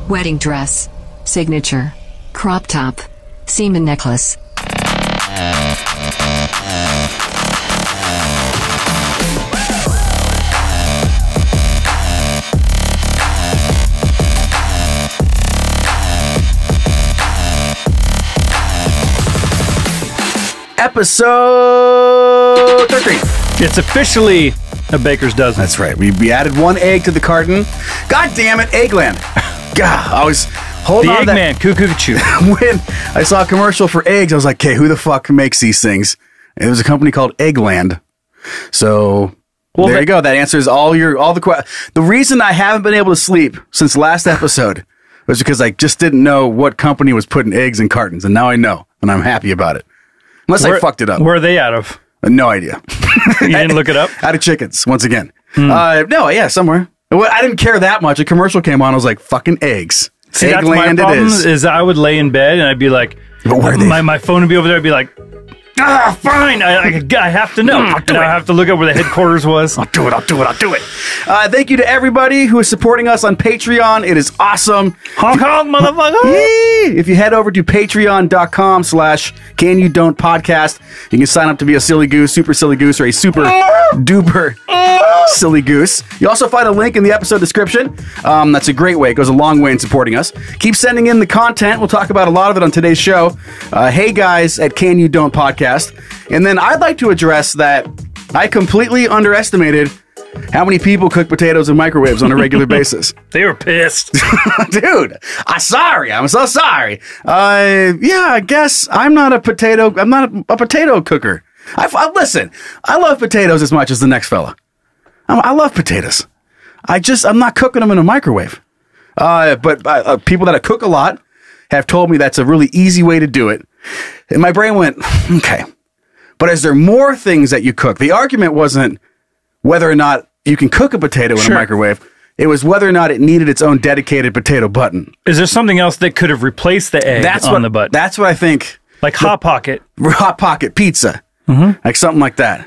wedding dress, signature, crop top, semen necklace. Episode 13. It's officially a baker's dozen. That's right. We added one egg to the carton. God damn it, Eggland. God, I was holding on to that. Eggman, cuckoo-choo. When I saw a commercial for eggs, I was like, okay, who the fuck makes these things? It was a company called Eggland. So, well, there you go. That answers all the questions. The reason I haven't been able to sleep since last episode was because I just didn't know what company was putting eggs in cartons, and now I know, and I'm happy about it. Unless I fucked it up. Where are they out of? No idea. You didn't look it up? Out of chickens, once again. No, yeah, somewhere. I didn't care that much. A commercial came on. I was like, fucking eggs. See, that's my problem, is I would lay in bed and I'd be like, my phone would be over there. I'd be like, fine. I have to know. I have to look up where the headquarters was. I'll do it. Thank you to everybody who is supporting us on Patreon. It is awesome. Honk honk, motherfucker. If you head over to patreon.com/canyoudon'tpodcast, you can sign up to be a silly goose, super silly goose, or a super duper silly goose. You also find a link in the episode description. That's a great way. It goes a long way in supporting us. Keep sending in the content. We'll talk about a lot of it on today's show. Hey guys at Can You Don't Podcast. And then I'd like to address that I completely underestimated how many people cook potatoes in microwaves on a regular basis. They were pissed. Dude, I'm sorry. I'm so sorry. Yeah, I guess I'm not a potato cooker. Listen, I love potatoes as much as the next fella. I love potatoes. I'm not cooking them in a microwave. But people that I cook a lot have told me that's a really easy way to do it. And my brain went, okay, but is there more things that you cook? The argument wasn't whether or not you can cook a potato in a microwave. It was whether or not it needed its own dedicated potato button. Is there something else that could have replaced the egg on the button? That's what I think. Like Hot Pocket. Hot Pocket pizza. Like something like that.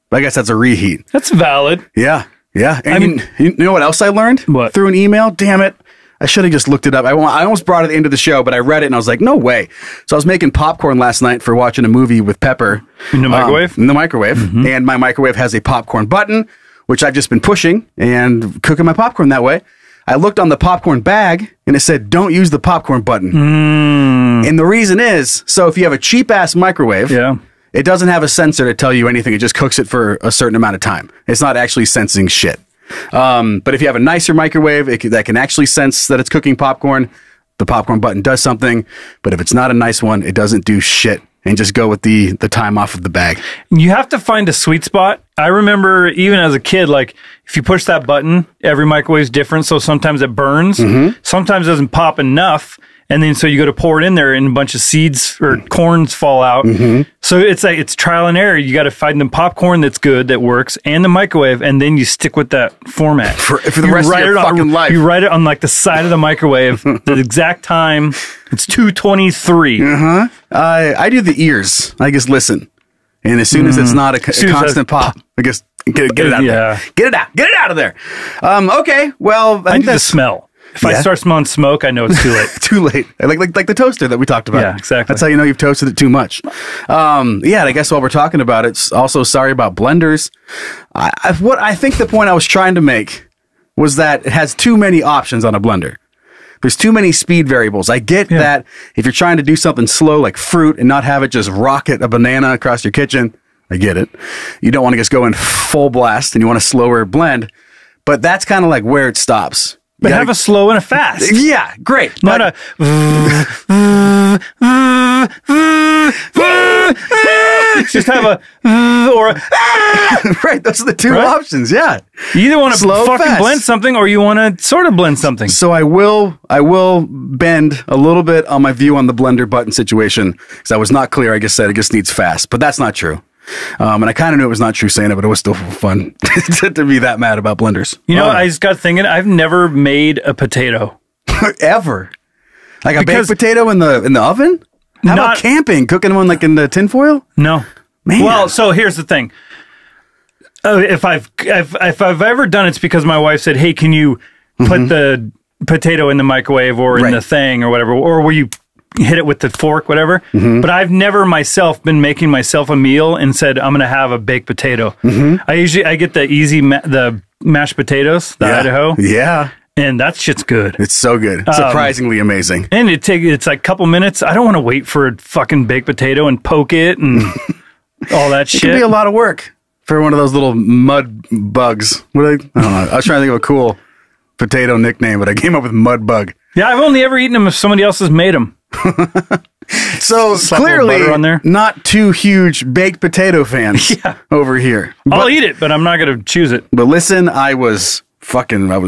But I guess that's a reheat. That's valid. Yeah. Yeah. And you know what else I learned? What? Through an email? Damn it. I should have just looked it up. I almost brought it into the show, but I read it and I was like, no way. So I was making popcorn last night for watching a movie with Pepper. In the microwave? In the microwave. And my microwave has a popcorn button, which I've just been pushing and cooking my popcorn that way. I looked on the popcorn bag and it said, don't use the popcorn button. And the reason is, so if you have a cheap ass microwave, it doesn't have a sensor to tell you anything. It just cooks it for a certain amount of time. It's not actually sensing shit. But if you have a nicer microwave that can actually sense that it's cooking popcorn, the popcorn button does something. But if it's not a nice one, it doesn't do shit. And just go with the time off of the bag. You have to find a sweet spot. I remember even as a kid, like if you push that button, every microwave is different. So sometimes it burns, sometimes it doesn't pop enough. And then so you go to pour it in there and a bunch of seeds or corns fall out. So it's like it's trial and error. You got to find the popcorn that's good, that works, and the microwave, and then you stick with that format. For the rest of your fucking life. You write it on like the side of the microwave, the exact time. It's 2:23. I do the ears. I just listen. And as soon as it's not a constant pop, I guess get it out of there. Get it out of there. Okay, well, I think that's the smell. If I start smelling smoke, I know it's too late. Too late. Like the toaster that we talked about. Yeah, exactly. That's how you know you've toasted it too much. Yeah, I guess while we're talking about it, also sorry about blenders. What I think the point I was trying to make was that it has too many options on a blender. There's too many speed variables. I get that if you're trying to do something slow like fruit and not have it just rocket a banana across your kitchen, I get it. You don't want to just go in full blast and you want a slower blend, but that's kind of like where it stops. But have a slow and a fast. Yeah, great. Not a... Just have a... or a... Right, those are the two options, yeah. You either want to fucking blend something or you want to sort of blend something. So I will bend a little bit on my view on the blender button situation because I was not clear. I guess said it just needs fast, but that's not true. And I kind of knew it was not true saying it, but it was still fun to be that mad about blenders. You know, I just got thinking, I've never made a potato. Ever? Like a baked potato in the oven? How about camping? Cooking one like in the tinfoil? No. Man. Well, so here's the thing. If I've ever done it, it's because my wife said, hey, can you put the potato in the microwave or in the thing or whatever, or where you hit it with the fork, whatever. But I've never myself been making myself a meal and said, I'm going to have a baked potato. I get the easy, the mashed potatoes, the Idaho. Yeah. And that shit's good. It's so good. Surprisingly amazing. And it's like a couple minutes. I don't want to wait for a fucking baked potato and poke it and all that shit. It can be a lot of work for one of those little mud bugs. I don't know. I was trying to think of a cool potato nickname, but I came up with mud bug. Yeah, I've only ever eaten them if somebody else has made them. So clearly on there. Not too huge baked potato fans over here. I'll eat it, but I'm not going to choose it. But listen, I was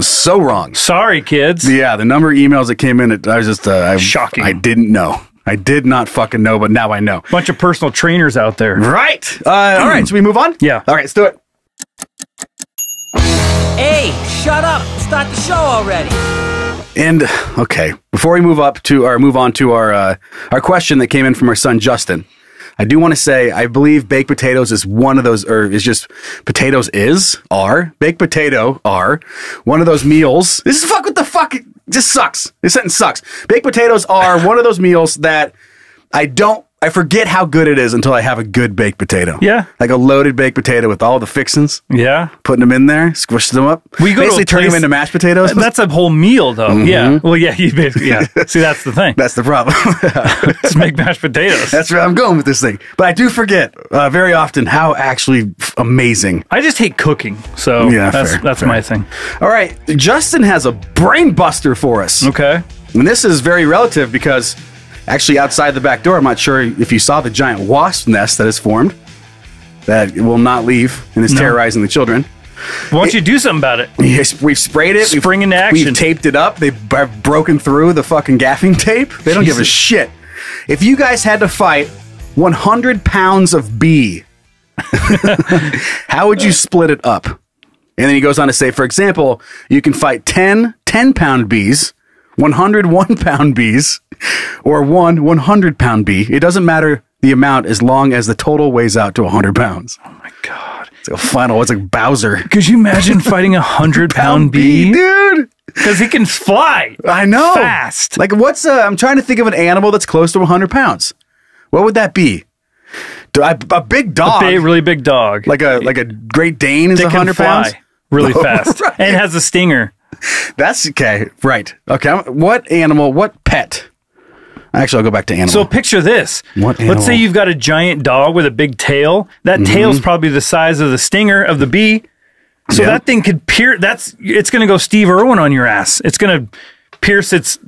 so wrong. Sorry, kids. Yeah, the number of emails that came in, I was just shocking. I didn't know. I did not fucking know, but now I know. Bunch of personal trainers out there. Right. All right, so we move on? Yeah. All right, let's do it. Hey, shut up. Start the show already. And okay, before we move on to our question that came in from our son Justin, I do want to say I believe baked potatoes is one of those, or is just baked potato are one of those meals. This is it just sucks. This sentence sucks. Baked potatoes are one of those meals that I forget how good it is until I have a good baked potato. Yeah. Like a loaded baked potato with all the fixins. Yeah. Putting them in there, squishing them up. We go basically turning them into mashed potatoes. That's a whole meal, though. Yeah. Well, yeah, you basically, See, that's the thing. That's the problem. Just make mashed potatoes. That's where I'm going with this thing. But I do forget very often how actually amazing. I just hate cooking. So that's my thing. All right. Justin has a brain buster for us. Okay. And this is very relative because actually, outside the back door, I'm not sure if you saw the giant wasp nest that has formed that will not leave and is terrorizing the children. Why don't you do something about it? Yes, we've sprayed it. Spring into action. We've taped it up. They've broken through the fucking gaffing tape. They don't give a shit. If you guys had to fight 100 pounds of bee, how would you split it up? And then he goes on to say, for example, you can fight 10 10-pound bees, 100 1-pound bees, or one 100-pound bee. It doesn't matter the amount as long as the total weighs out to 100 pounds. Oh my God. It's like a final, it's like Bowser. Could you imagine fighting a 100-pound bee? Dude! Because he can fly. I know. Fast. Like I'm trying to think of an animal that's close to 100 pounds. What would that be? A big dog. A really big dog. Like a Great Dane is 100 pounds? Really fast. Right. And has a stinger. That's okay. Right. Okay. What animal, what pet? Actually, I'll go back to animal. So picture this. Let's say you've got a giant dog with a big tail. That tail's probably the size of the stinger of the bee. So that thing could pierce. It's going to go Steve Irwin on your ass. It's going to pierce it's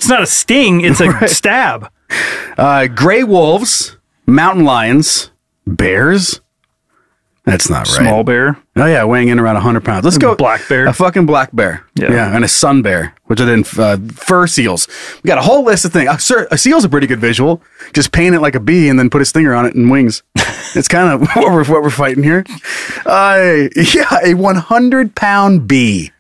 not a sting. It's a stab. Gray wolves, mountain lions, bears. That's not right. Small bear. Oh, yeah, weighing in around 100 pounds. Let's go. Black bear. A fucking black bear. Yeah. And a sun bear, which are then fur seals. We got a whole list of things. A seal's a pretty good visual. Just paint it like a bee and then put a stinger on it and wings. It's kind of what we're fighting here. A 100-pound bee.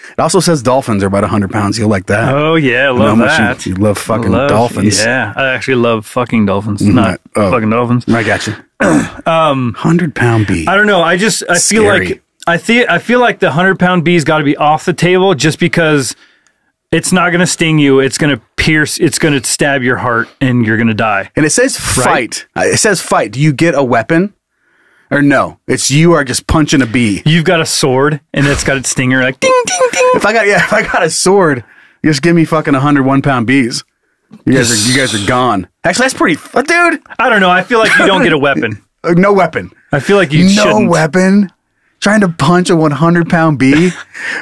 It also says dolphins are about 100 pounds. You'll like that. Oh, yeah. I love that. You love fucking dolphins. Yeah. I actually love fucking dolphins. Not fucking dolphins. I got you. 100-pound bee. I don't know. I feel like the 100-pound bee's got to be off the table just because it's not going to sting you. It's going to pierce. It's going to stab your heart and you're going to die. And it says fight. Right? It says fight. Do you get a weapon? Or no, you are just punching a bee. You've got a sword and it's got its stinger like ding, ding, ding. If I got a sword, just give me fucking 101-pound bees. You guys are gone. Actually, that's pretty, dude. I don't know. I feel like you don't get a weapon. No weapon. I feel like you shouldn't. No weapon. Trying to punch a 100-pound bee.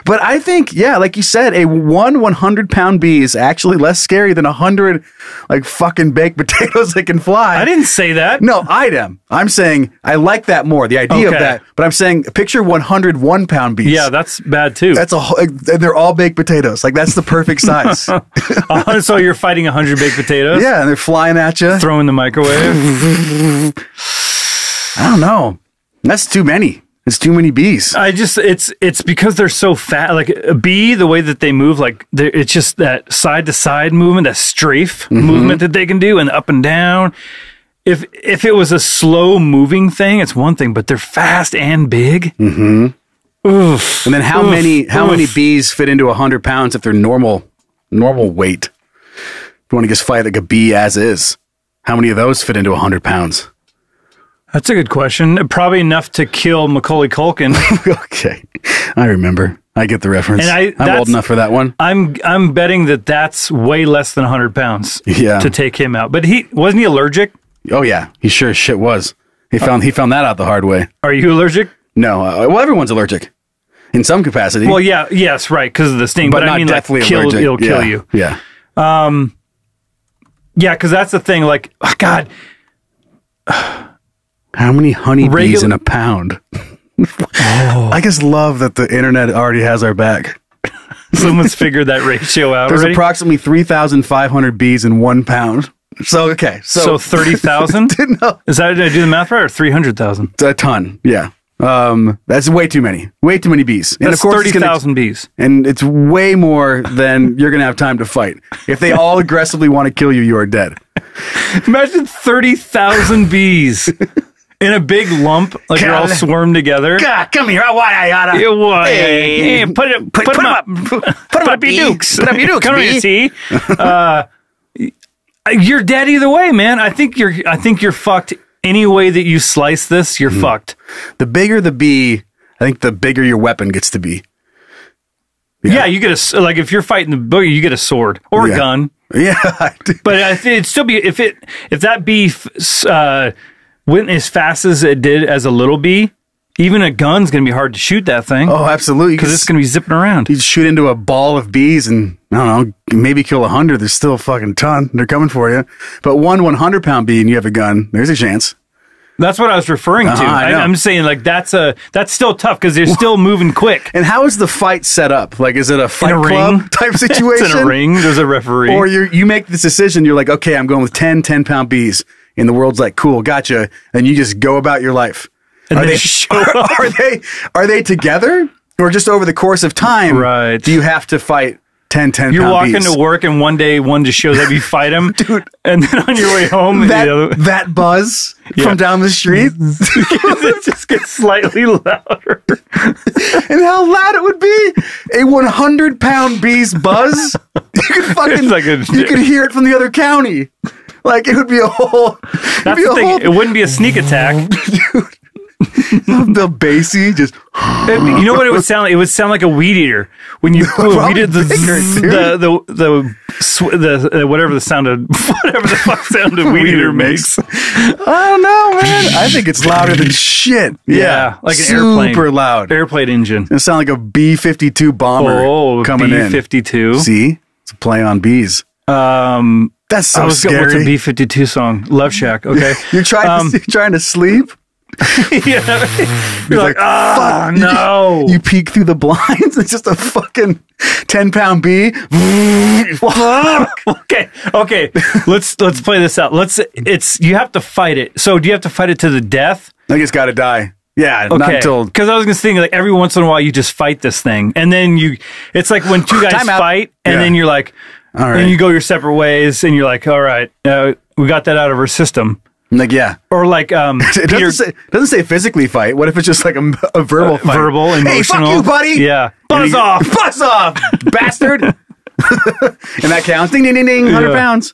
But I think, like you said, a 100-pound bee is actually less scary than 100 like fucking baked potatoes that can fly. I didn't say that. No, I am. I'm saying I like that more, the idea of that. But I'm saying picture 101-pound bees. Yeah, that's bad too. They're all baked potatoes. Like that's the perfect size. So you're fighting 100 baked potatoes? Yeah, and they're flying at you. Throw in the microwave. I don't know. That's too many. It's too many bees. It's because they're so fat. Like a bee, the way that they move, it's just that side to side movement, that strafe movement that they can do, and up and down. If it was a slow moving thing, it's one thing, but they're fast and big. Oof. And then how many bees fit into 100 pounds if they're normal weight? If you want to just fight like a bee as is, how many of those fit into 100 pounds? That's a good question. Probably enough to kill Macaulay Culkin. Okay, I remember. I get the reference. And I'm old enough for that one. I'm betting that's way less than 100 pounds. Yeah. To take him out. But wasn't he allergic? Oh yeah, he sure as shit was. He found that out the hard way. Are you allergic? No, well, everyone's allergic in some capacity. Well, yes, right, because of the sting. But not I mean, deathly like, allergic. it'll kill you. Yeah. Yeah, because that's the thing. Like, oh, God. How many honeybees in a pound? I just love that the internet already has our back. Someone's figured that ratio out. There's already? approximately 3,500 bees in 1 pound. So, okay. So 30,000? No. Is that, did I do the math right, or 300,000? A ton, yeah. That's way too many. Way too many bees. And That's 30,000 bees. And it's way more than you're going to have time to fight. If they all aggressively want to kill you, you are dead. Imagine 30,000 bees in a big lump, like you're all swarmed together. God, come here. Why I oughta. Hey, put them up. Put up your dukes. Put up your dukes, Come here, see. You're dead either way, man. I think you're fucked. Any way that you slice this, you're fucked. The bigger the bee, I think the bigger your weapon gets to be. Yeah, you get like if you're fighting the boogie, you get a sword or a gun. Yeah, but I think it'd still be if that bee went as fast as it did as a little bee. Even a gun's gonna be hard to shoot that thing. Oh, absolutely, because it's gonna be zipping around. You shoot into a ball of bees and I don't know, maybe kill 100. There's still a fucking ton. They're coming for you. But 100-pound bee and you have a gun. There's a chance. That's what I was referring to. I'm saying like that's still tough because they're still moving quick. And how is the fight set up? Like, is it a fight club type situation? It's in a ring. There's a referee. Or you make this decision. You're like, okay, I'm going with 10-pound bees. And the world's like, cool, gotcha. And you just go about your life. And are they together? Or just over the course of time, right? Do you have to fight 10-pound bees? You're walking to work and one day one just shows up, you fight him. Dude. And then on your way home, that buzz from down the street, it just gets slightly louder. And how loud it would be! A 100-pound bee's buzz. You could hear it from the other county. Like, it would be a whole... That's the thing. It wouldn't be a sneak attack. Dude. The bassy just... You know what it would sound like? It would sound like a weed eater. When you weeded the whatever the sound of... Whatever the fuck sound a weed eater makes. I don't know, man. I think it's louder than shit. Yeah, like an airplane. Super loud. Airplane engine. It sound like a B-52 bomber coming in. B-52. See? It's a play on bees. That's so scary. What's a B-52 song? Love Shack. Okay. You're trying to sleep? Yeah. You're like, fuck. No. You peek through the blinds. It's just a fucking 10-pound bee. Okay. Let's play this out. You have to fight it. So do you have to fight it to the death? I think it's got to die. Yeah, okay. Not until... Because I was going to think, like, every once in a while you just fight this thing. And then it's like when two guys fight and then you're like, all right. And you go your separate ways and you're like, all right, we got that out of our system. Like, yeah. Or like, it doesn't say physically fight. What if it's just like a verbal fight? Verbal, emotional. Hey, fuck you, buddy. Yeah. Buzz off, bastard. And that counts. Ding, ding, ding, ding. 100 pounds.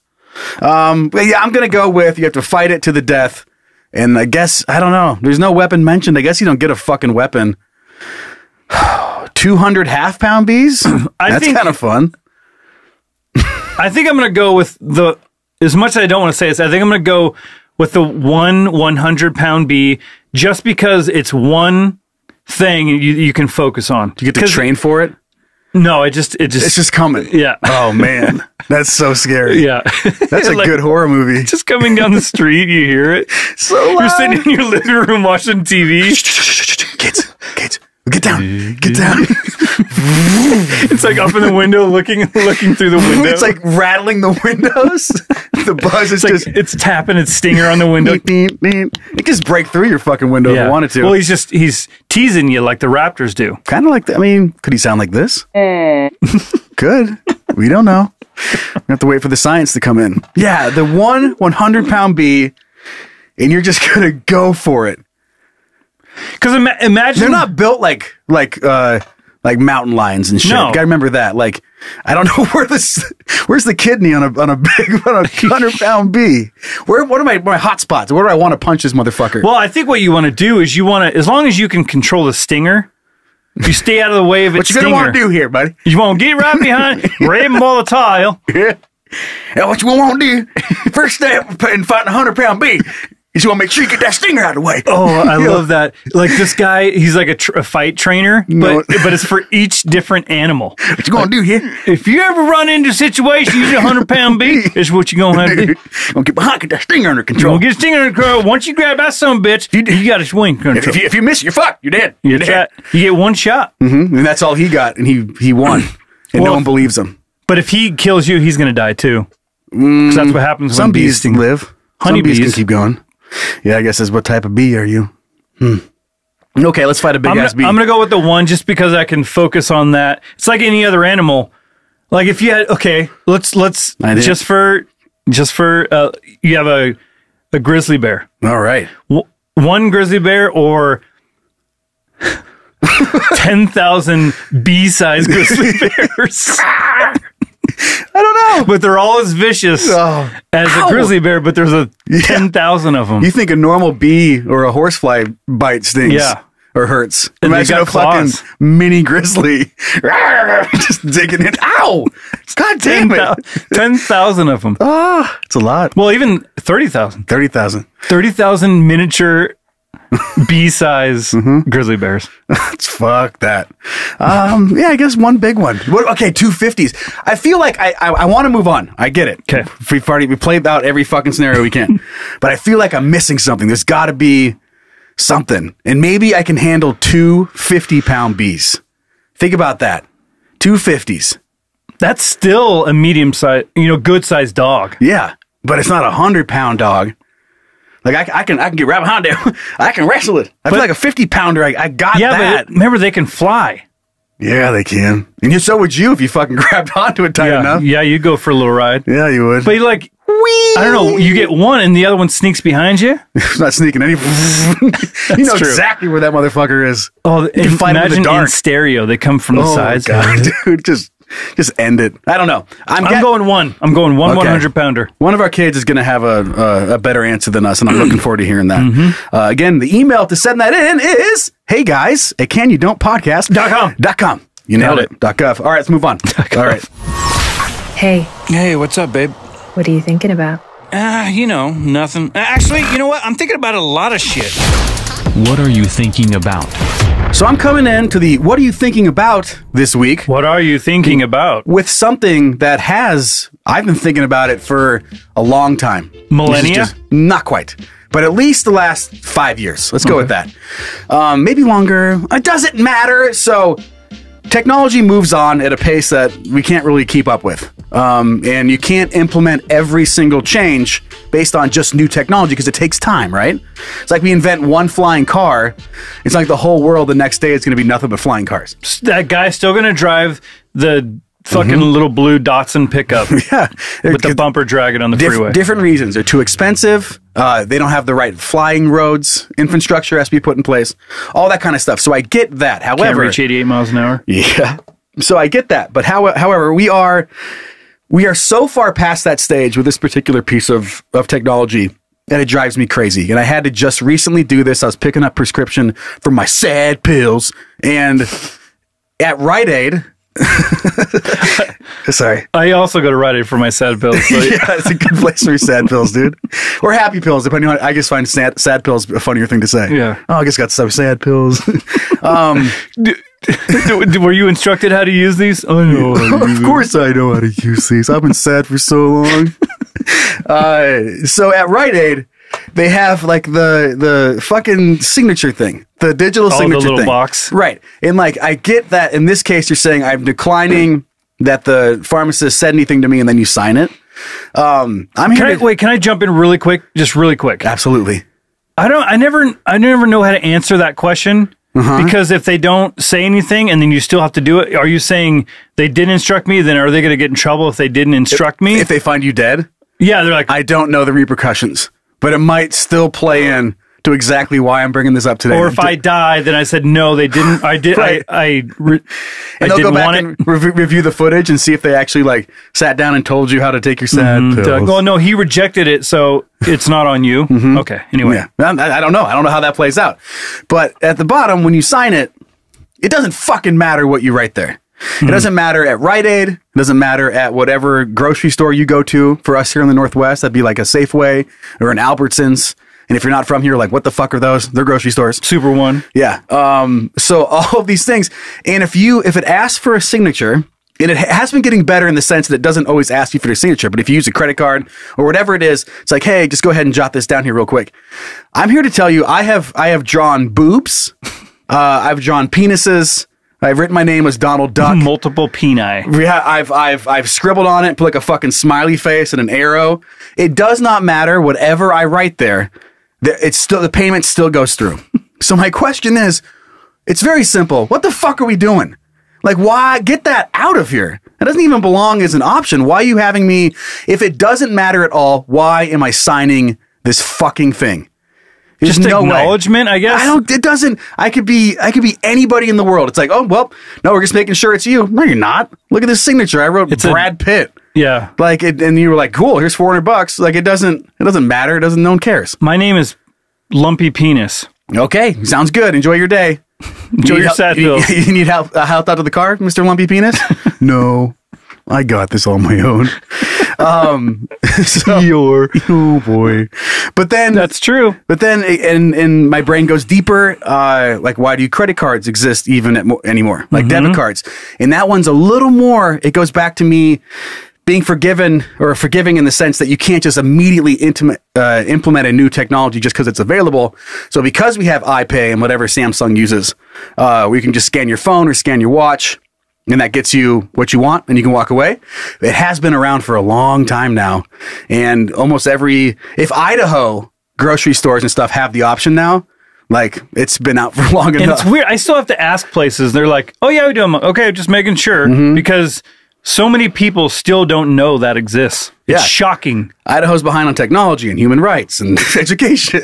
But yeah, I'm going to go with you have to fight it to the death. And I guess, I don't know. There's no weapon mentioned. I guess you don't get a fucking weapon. 200 half-pound bees? That's kind of fun. I think I'm going to go with as much as I don't want to say this, I think I'm going to go with the 100-pound bee just because it's one thing you can focus on. Do you get to train for it? No, it's just coming. Yeah. Oh man, that's so scary. Yeah. That's a good horror movie. Just coming down the street, you hear it. So loud. You're sitting in your living room watching TV. Kids, get down. It's like up in the window, looking through the window. It's like rattling the windows. The buzz is it's tapping its stinger on the window. It just break through your fucking window if it wanted to. Well, he's teasing you like the Raptors do. Kind of like I mean, could he sound like this? Could. We don't know. We have to wait for the science to come in. Yeah, the 100-pound bee, and you're just gonna go for it. Because imagine they're not built like mountain lions and shit. No. You gotta remember that. Like, I don't know where's the kidney on a 100-pound bee? What are my hot spots? Where do I want to punch this motherfucker? Well, I think what you want to do is as long as you can control the stinger, you stay out of the way of its stinger. What you gonna want to do here, buddy? You want to get right behind, grab him by the tail. Yeah. And what you want to do, first step in fighting a 100-pound bee, is you want to make sure you get that stinger out of the way. Oh, I love that. Like this guy, he's like a fight trainer, but it's for each different animal. What you going to do here? If you ever run into a situation using a 100-pound bee, it's what you're going to have to do. Gonna get behind, get that stinger under control. Get the stinger under control. Once you grab that son of a bitch, you got a swing control. If you miss, you're fucked. You're dead. You're dead. You get one shot. Mm-hmm. And that's all he got, and he won. And no one believes him. But if he kills you, he's going to die too. Because that's what happens when bees can live. Honey Some bees bees can keep going. Yeah, I guess that's what type of bee are you? Okay, let's fight a big ass bee. I'm gonna go with the one just because I can focus on that. It's like any other animal. Like if you had let's just for you have a grizzly bear. All right. One grizzly bear or 10,000 bee-sized grizzly bears. I don't know. But they're all as vicious as a grizzly bear, but there's 10,000 of them. You think a normal bee or a horsefly bite stings or hurts. And imagine a fucking mini grizzly just digging in. Ow! God damn it. 10,000 of them. It's a lot. Well, even 30,000. 30,000. 30,000 miniature bee-size grizzly bears. Fuck that. Yeah, I guess one big one. Okay, 250s. I feel like I want to move on. I get it. Okay. We played out every fucking scenario we can. But I feel like I'm missing something. There's got to be something. And maybe I can handle 2 50-pound bees. Think about that. 2 50s. That's still a medium-sized, good-sized dog. Yeah, but it's not a 100-pound dog. Like I can get right behind it. I can wrestle it. I feel like a 50-pounder. I got that. But remember, they can fly. Yeah, they can. And so would you if you fucking grabbed onto it tight enough. Yeah, you'd go for a little ride. Yeah, you would. But I don't know. You get one, and the other one sneaks behind you. It's not sneaking any. You know exactly where that motherfucker is. Oh, you can find him in the dark. In stereo. They come from the sides. God, dude, just end it. I don't know. I'm going one. I'm going one 100-pounder. One of our kids is going to have a better answer than us, and I'm looking forward to hearing that. Again, the email to send that in is heyguys@canyoudontpodcast.com. You nailed it. .gov. All right, let's move on. All right. Hey. Hey, what's up, babe? What are you thinking about? Nothing. Actually, you know what? I'm thinking about a lot of shit. What are you thinking about? So I'm coming in to the What Are You Thinking About this week? What are you thinking about? With something that I've been thinking about it for a long time. Millennia? Not quite. But at least the last 5 years. Let's go with that. Maybe longer. It doesn't matter. So technology moves on at a pace that we can't really keep up with. And you can't implement every single change based on just new technology because it takes time, right? It's like we invent one flying car. It's like the whole world the next day is going to be nothing but flying cars. That guy's still going to drive the fucking little blue Datsun pickup. Yeah. With the bumper dragging on the freeway. Different reasons. They're too expensive. They don't have the right flying roads. Infrastructure has to be put in place. All that kind of stuff. So I get that. However, can't reach 88 miles an hour. Yeah. So I get that. But however, we are so far past that stage with this particular piece of technology that it drives me crazy. And I had to just recently do this. I was picking up prescription for my sad pills. And at Rite Aid... Sorry. I also go to Rite Aid for my sad pills. So yeah, it's a good place for your sad pills, dude. Or happy pills, depending on. I just find sad pills a funnier thing to say. Yeah. Oh, I just got some sad pills. Were you instructed how to use these? Oh, no. Of course I know how to use these. I've been sad for so long. So at Rite Aid, they have like the fucking signature thing, the digital signature the little thing. box. Right. And like, I get that in this case, you're saying I'm declining that the pharmacist said anything to me and then you sign it. Can I jump in really quick? Just really quick. Absolutely. I never know how to answer that question. Because if they don't say anything and then you still have to do it, are you saying they didn't instruct me? Then are they going to get in trouble if they didn't instruct me? If they find you dead? Yeah, they're like, I don't know the repercussions, but it might still play in to exactly why I'm bringing this up today. Or if I die, then I said, no, they didn't. I did. Right. I and they'll didn't go back want and it. review the footage and see if they actually like sat down and told you how to take your sad pills. Like, well, no, he rejected it, so it's not on you. Okay. Anyway. Yeah. I don't know. I don't know how that plays out. But at the bottom, when you sign it, it doesn't fucking matter what you write there. It doesn't matter at Rite Aid. It doesn't matter at whatever grocery store you go to. For us here in the Northwest, that'd be like a Safeway or an Albertsons. And if you're not from here, like, what the fuck are those? They're grocery stores. Super One. Yeah. So all of these things. And if it asks for a signature, and it has been getting better in the sense that it doesn't always ask you for your signature, but if you use a credit card or whatever it is, it's like, hey, just go ahead and jot this down here real quick. I'm here to tell you, I have drawn boobs. I've drawn penises. I've written my name as Donald Duck. Multiple peni. Yeah, I've scribbled on it, put like a fucking smiley face and an arrow. It does not matter whatever I write there. The payment still goes through. So my question is, it's very simple. What the fuck are we doing? Like, why get that out of here? That doesn't even belong as an option. Why are you having me? If it doesn't matter at all, why am I signing this fucking thing? There's Just no acknowledgement, way. I guess. It doesn't. I could be anybody in the world. It's like, oh well, no, we're just making sure it's you. No, you're not. Look at this signature. I wrote Brad Pitt. Yeah. Like it, and you were like, cool. Here's $400. Like it doesn't matter. No one cares. My name is Lumpy Penis. Okay, sounds good. Enjoy your day. Enjoy your sad pills. You need help out of the car, Mr. Lumpy Penis? No, I got this on my own. Oh boy. But then That's true. But then, and my brain goes deeper. Like, why do credit cards exist even anymore? Like debit cards, and that one's a little more. It goes back to me being forgiving in the sense that you can't just immediately implement a new technology just because it's available. So because we have iPay and whatever Samsung uses, we can just scan your phone or scan your watch. And that gets you what you want, and you can walk away. It has been around for a long time now. And almost if Idaho grocery stores and stuff have the option now, like, it's been out for long enough. And it's weird. I still have to ask places. They're like, oh, yeah, we do them. Okay, just making sure. Because so many people still don't know that exists. It's shocking. Idaho's behind on technology and human rights and education.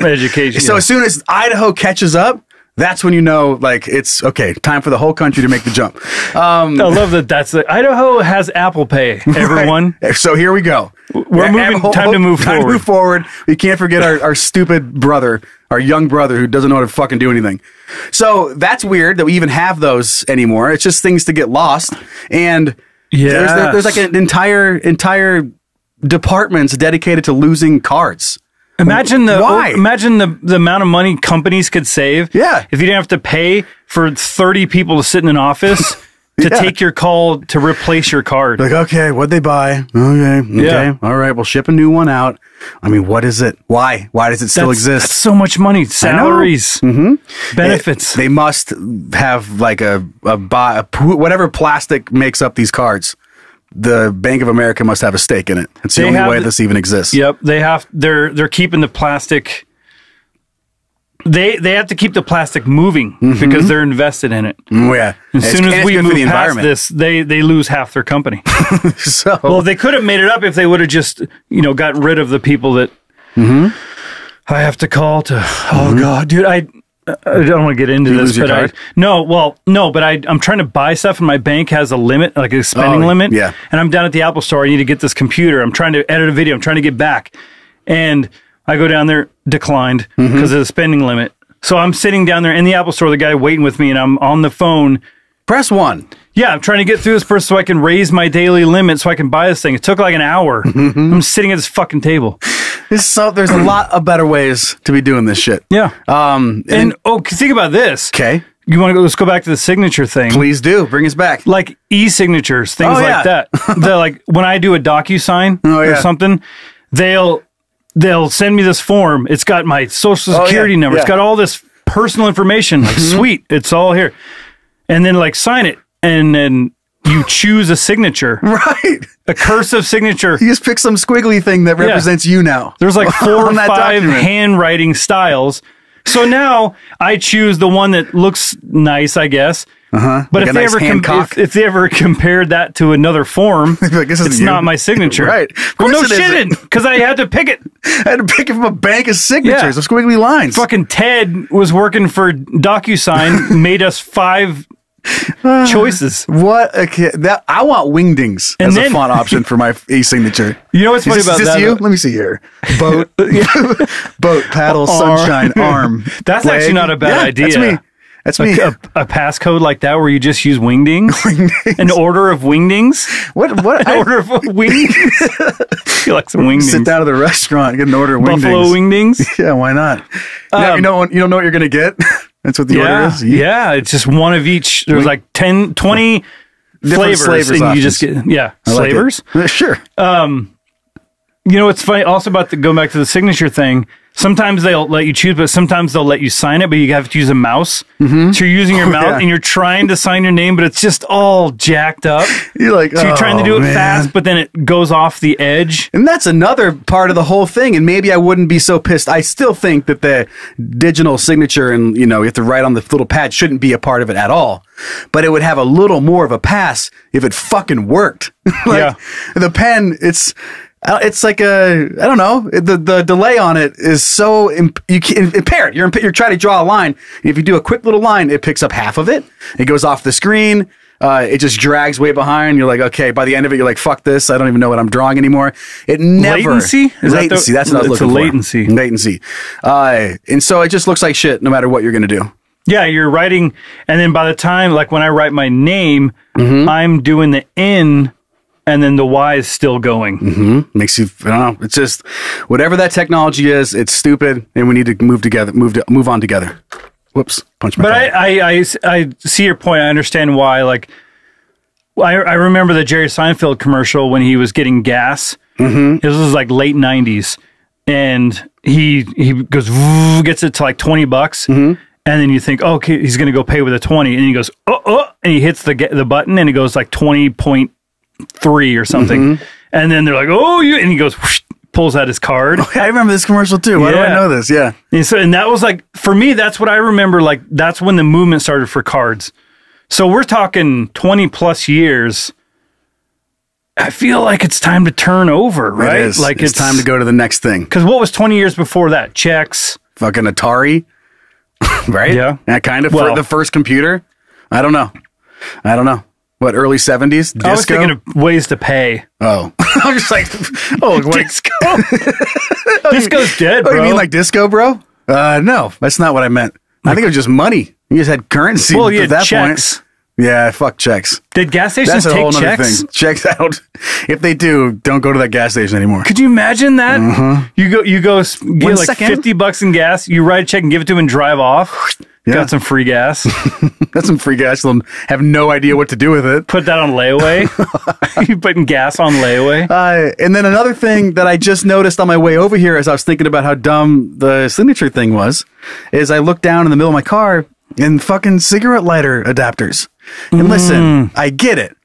So as soon as Idaho catches up, that's when you know, like, it's okay, time for the whole country to make the jump. I love that. Idaho has Apple Pay, everyone. Right. So here we go. We're moving. Time to move forward. We can't forget our stupid brother, our young brother who doesn't know how to fucking do anything. So that's weird that we even have those anymore. It's just things to get lost. And there's like an entire departments dedicated to losing cards. Imagine Why? Imagine the amount of money companies could save. Yeah. If you didn't have to pay for 30 people to sit in an office to take your call to replace your card. Like, okay, what'd they buy? Okay. Yeah. All right, we'll ship a new one out. I mean, what is it? Why? Why does it still exist? That's so much money. Salaries, benefits. They must have like whatever plastic makes up these cards. The Bank of America must have a stake in it. It's the only way this even exists. Yep, they're keeping the plastic. They have to keep the plastic moving because they're invested in it. Oh, yeah. As soon as we move past this, they lose half their company. Well, they could have made it up if they would have just gotten rid of the people that I have to call to. Oh God, dude, I don't want to get into this, but I'm trying to buy stuff and my bank has a limit, like a spending limit. Yeah. And I'm down at the Apple store. I need to get this computer. I'm trying to edit a video. I'm trying to get back. And I go down there, declined because of the spending limit. So I'm sitting down there in the Apple store, the guy waiting with me, and I'm on the phone. Press 1. Yeah, I'm trying to get through this person so I can raise my daily limit so I can buy this thing. It took like an hour. I'm sitting at this fucking table. There's a lot of better ways to be doing this shit. Yeah. And think about this. Okay. Let's go back to the signature thing. Please do. Bring us back. Like e-signatures, things like that. They're like when I do a DocuSign or something, they'll send me this form. It's got my social security number. It's got all this personal information. Like, sweet. It's all here. And then like sign it. And then you choose a signature. Right. A cursive signature. You just pick some squiggly thing that represents you now. There's like 4 or 5 document. handwriting styles. So now I choose the one that looks nice, I guess. Uh-huh. But Like if a they nice ever hand cock. if they ever compared that to another form, Like, this isn't it's you. not my signature. Right. Of Well, course no it isn't. shit, because I had to pick it. I had to pick it from a bank of signatures of squiggly lines. Fucking Ted was working for DocuSign, made us 5 choices. What a kid. That, I want Wingdings And as then- a font option for my e-signature. You know what's funny Is this about that? you? Let me see here. Boat, boat, paddle, sunshine, arm. That's leg. actually not a bad Yeah, idea. That's me. That's me. A passcode like that where you just use wingdings? An order of wingdings? What? An order of wingdings? You like some wingdings? Sit down at the restaurant and get an order of Buffalo Wingdings. wingdings? Yeah, why not? You don't know what you're going to get? That's what the order is? Yeah, it's just one of each. There's like 10, 20 flavors. And options. you just get, I like flavors. it. Sure. You know what's funny also about going back to the signature thing, sometimes they'll let you choose, but sometimes they'll let you sign it, but you have to use a mouse. Mm-hmm. So you're using your mouth and you're trying to sign your name, but it's just all jacked up. You're like, so you're trying to do it man. fast, but then it goes off the edge. And that's another part of the whole thing. And maybe I wouldn't be so pissed. I still think that the digital signature and, you have to write on the little pad shouldn't be a part of it at all. But it would have a little more of a pass if it fucking worked. The pen, it's like I don't know. The delay on it is so impaired. You're trying to draw a line. And if you do a quick little line, it picks up half of it. It goes off the screen. It just drags way behind. You're like, okay, by the end of it, you're like, fuck this. I don't even know what I'm drawing anymore. It never. Latency? Latency. That's what I was looking for. Latency. Latency. And so it just looks like shit no matter what you're going to do. Yeah, you're writing. And then by the time, like when I write my name, I'm doing the N. And then the Y is still going. Mm-hmm. Makes you, I don't know. It's just whatever that technology is. It's stupid, and we need to move on together. Whoops, punch my. But I see your point. I understand why. Like, I remember the Jerry Seinfeld commercial when he was getting gas. Mm-hmm. This was like late '90s, and he goes gets it to like $20. Mm-hmm. And then you think, oh, okay, he's going to go pay with a 20, and he goes, and he hits the button, and it goes like 20.3 or something, mm-hmm. And then they're like, and he goes, whoosh, pulls out his card. I remember this commercial too. Why do I know this? Yeah. And that was like, for me, that's what I remember. Like, that's when the movement started for cards. So we're talking 20 plus years. I feel like it's time to turn over, right? It is. Like it's time to go to the next thing. Because what was 20 years before that? Checks. Fucking Atari. Right? Yeah. That kind of for the first computer. I don't know. What, early 70s? Disco? I was thinking of ways to pay. Oh. I'm just like, Disco. Disco's dead, bro. Oh, you mean like disco, bro? No, that's not what I meant. I think it was just money. You just had currency at that checks. point. Yeah, fuck checks. Did gas stations That's a whole take other checks? thing. Checks out. If they do, don't go to that gas station anymore. Could you imagine that? Mm-hmm. You go get like $50 in gas. You write a check and give it to him and drive off. Yeah. Got some free gas. Got some free gas. You'll have no idea what to do with it. Put that on layaway. You putting gas on layaway. And then another thing that I just noticed on my way over here as I was thinking about how dumb the signature thing was, is I looked down in the middle of my car and fucking cigarette lighter adapters. And listen, I get it.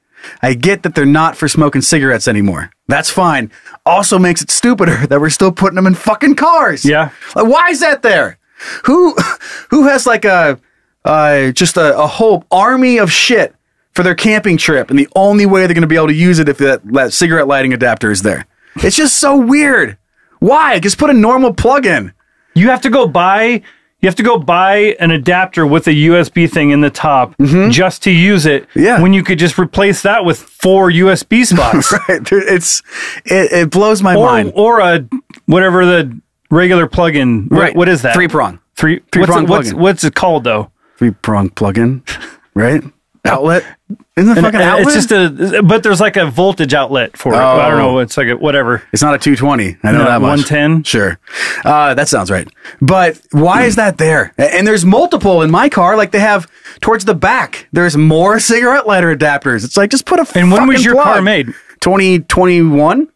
I get that they're not for smoking cigarettes anymore. That's fine. Also makes it stupider that we're still putting them in fucking cars. Yeah. Like, why is that there? Who has like just a whole army of shit for their camping trip, and the only way they're going to be able to use it if that cigarette lighting adapter is there? It's just so weird. Why? Just put a normal plug in. You have to go buy an adapter with a USB thing in the top just to use it. Yeah. When you could just replace that with 4 USB spots. Right. It blows my mind. Or a whatever the regular plug-in. Right. What is that? Three prong What's plug-in. it called though? 3-prong plug-in. Right. Outlet. Isn't it fucking outlet? It's just but there's like a voltage outlet for it. I don't know. It's like whatever. It's not a 220. I know that much. 110. Sure. That sounds right. But why is that there? And there's multiple in my car. Like they have towards the back. There's more cigarette lighter adapters. It's like, just put a And when was your plug. car made? 2021.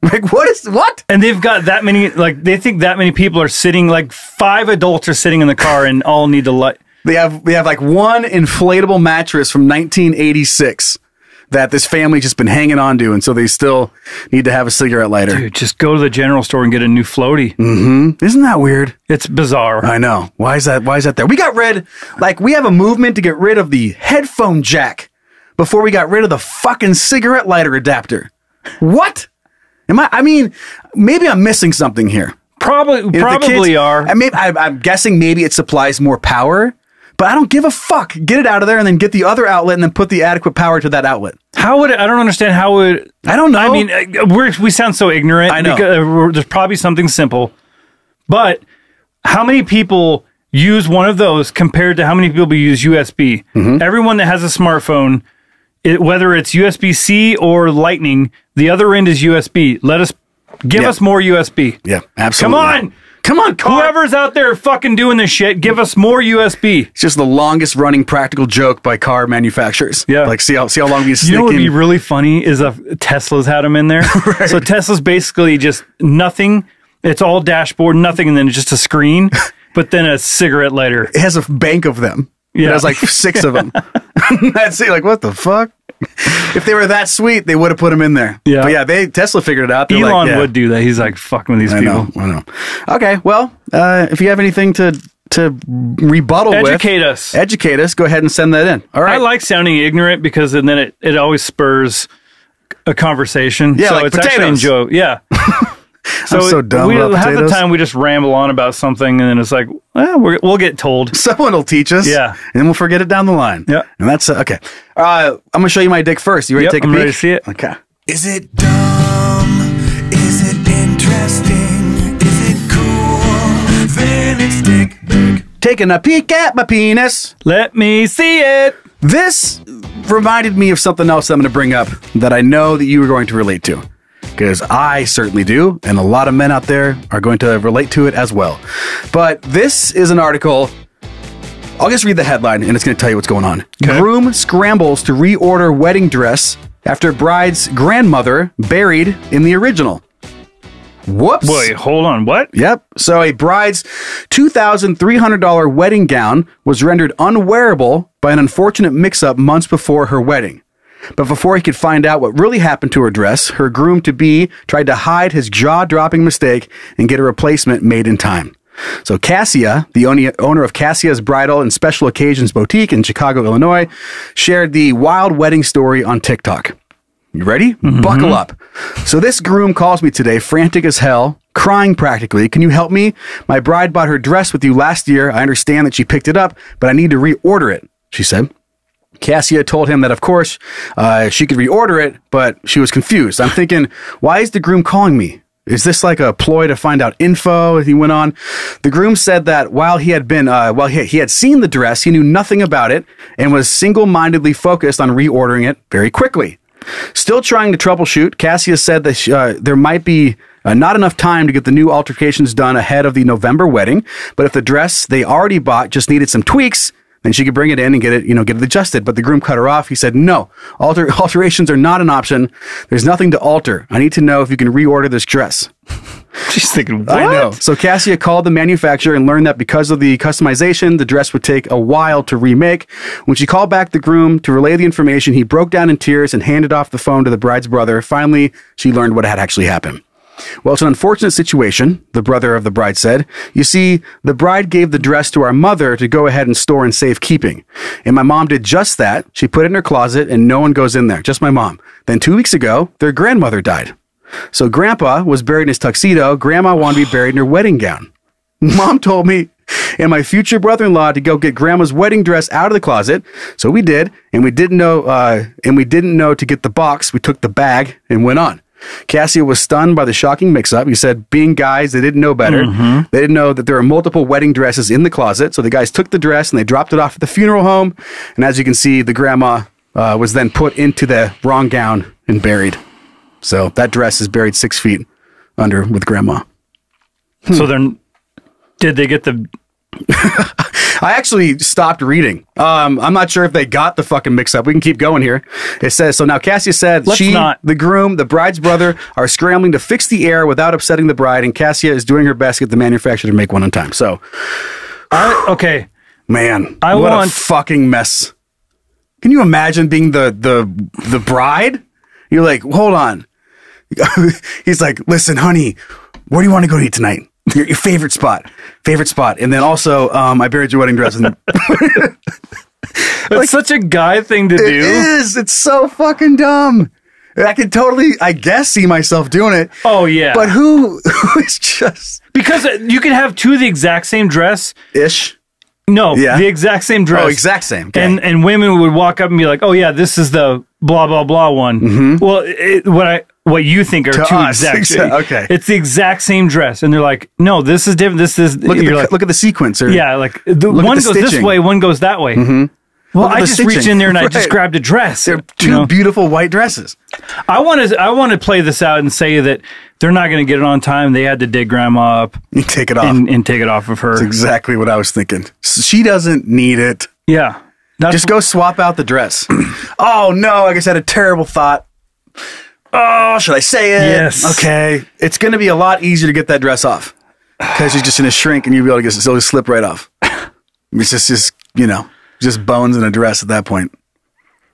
Like what? And they've got that many, like they think that many people are sitting, like 5 adults are sitting in the car and all need to light. They have like one inflatable mattress from 1986 that this family just been hanging on to, and so they still need to have a cigarette lighter. Dude, just go to the general store and get a new floaty. Mm-hmm. Isn't that weird? It's bizarre. I know. Why is that there? We got rid, we have a movement to get rid of the headphone jack before we got rid of the fucking cigarette lighter adapter. What? I mean, maybe I'm missing something here. Probably are. I'm guessing maybe it supplies more power, but I don't give a fuck. Get it out of there and then get the other outlet and then put the adequate power to that outlet. How would it, I don't understand how would... I don't know. I mean, we sound so ignorant. I know. Because there's probably something simple. But how many people use one of those compared to how many people use USB? Mm-hmm. Everyone that has a smartphone, whether it's USB-C or Lightning, the other end is USB. Give us more USB. Yeah, absolutely. Come on, whoever's out there fucking doing this shit, give us more USB. It's just the longest running practical joke by car manufacturers. Yeah. Like, see how long we sneak You know what would in. be really funny is if Tesla's had them in there. Right. So Tesla's basically just nothing. It's all dashboard, nothing, and then just a screen, but then a cigarette lighter. It has a bank of them. Yeah. It has like 6 of them. That's it. Like, what the fuck? If they were that sweet, they would have put them in there. Yeah. But yeah, Tesla figured it out. They're Elon would do that. He's like, fucking with these people. I know. Okay, well, if you have anything to rebuttal Educate us. Go ahead and send that in. All right. I like sounding ignorant because then it always spurs a conversation. Yeah, so like it's potatoes. actually enjoy. Yeah. I'm so dumb about half the potatoes. time we just ramble on about something and then it's like, well, we'll get told. Someone will teach us. Yeah. And then we'll forget it down the line. Yeah. And that's okay. I'm going to show you my dick first. You ready to take a I'm peek? ready to see it. Okay. Is it dumb? Is it interesting? Is it cool? Then it's dick. Taking a peek at my penis. Let me see it. This reminded me of something else I'm going to bring up that I know that you are going to relate to. Because I certainly do, and a lot of men out there are going to relate to it as well. But this is an article. I'll just read the headline, and it's going to tell you what's going on. Okay. Groom scrambles to reorder wedding dress after bride's grandmother buried in the original. Whoops. Wait, hold on. What? Yep. So a bride's $2,300 wedding gown was rendered unwearable by an unfortunate mix-up months before her wedding. But before he could find out what really happened to her dress, her groom-to-be tried to hide his jaw-dropping mistake and get a replacement made in time. So Cassia, the owner of Cassia's Bridal and Special Occasions Boutique in Chicago, Illinois, shared the wild wedding story on TikTok. You ready? Mm-hmm. Buckle up. So this groom calls me today, frantic as hell, crying practically. Can you help me? My bride bought her dress with you last year. I understand that she picked it up, but I need to reorder it, she said. Cassia told him that, of course, she could reorder it, but she was confused. I'm thinking, why is the groom calling me? Is this like a ploy to find out info? He went on. The groom said that while he had seen the dress, he knew nothing about it and was single-mindedly focused on reordering it very quickly. Still trying to troubleshoot, Cassia said that there might be not enough time to get the new alterations done ahead of the November wedding, but if the dress they already bought just needed some tweaks, then she could bring it in and get it adjusted. But the groom cut her off. He said, no, alterations are not an option. There's nothing to alter. I need to know if you can reorder this dress. She's thinking, what? I know. So Cassia called the manufacturer and learned that because of the customization, the dress would take a while to remake. When she called back the groom to relay the information, he broke down in tears and handed off the phone to the bride's brother. Finally, she learned what had actually happened. Well, it's an unfortunate situation, the brother of the bride said. You see, the bride gave the dress to our mother to go ahead and store in safekeeping. And my mom did just that. She put it in her closet and no one goes in there, just my mom. Then 2 weeks ago, their grandmother died. So grandpa was buried in his tuxedo. Grandma wanted to be buried in her wedding gown. Mom told me and my future brother-in-law to go get grandma's wedding dress out of the closet. So we did, and we didn't know to get the box. We took the bag and went on. Cassia was stunned by the shocking mix-up. He said, being guys, they didn't know better. Mm-hmm. They didn't know that there were multiple wedding dresses in the closet. So the guys took the dress and they dropped it off at the funeral home. And as you can see, the grandma was then put into the wrong gown and buried. So that dress is buried 6 feet under with grandma. So then, did they get the... I actually stopped reading. I'm not sure if they got the fucking mix-up. We can keep going here. It says, so now Cassia said the groom, the bride's brother are scrambling to fix the error without upsetting the bride, and Cassia is doing her best to get the manufacturer to make one on time. So, okay. Man, what a fucking mess. Can you imagine being the bride? You're like, hold on. He's like, listen, honey, where do you want to go to eat tonight? Your favorite spot. And then also, I buried your wedding dress. And It's such a guy thing to do. It is. It's so fucking dumb. I can totally, I guess, see myself doing it. Oh, yeah. But who is just... Because you can have two of the exact same dress. Ish. No, the exact same dress. Oh, exact same. Okay. And women would walk up and be like, oh, yeah, this is the blah, blah, blah one. Mm-hmm. Well, what you think are two exact. Okay. It's the exact same dress. And they're like, no, this is different. This is... Look at the sequence. Yeah, like one goes this way, one goes that way. Mm-hmm. Well, I just reached in there and I just grabbed a dress. They're two beautiful white dresses. I want to play this out and say that they're not going to get it on time. They had to dig grandma up. You take it off. And take it off of her. That's exactly what I was thinking. She doesn't need it. Yeah. Just go swap out the dress. Oh, no. I guess I had a terrible thought. Oh, should I say it? Yes. Okay. It's going to be a lot easier to get that dress off because you're just going to shrink and you'll be able to it'll slip right off. It's just just bones in a dress at that point.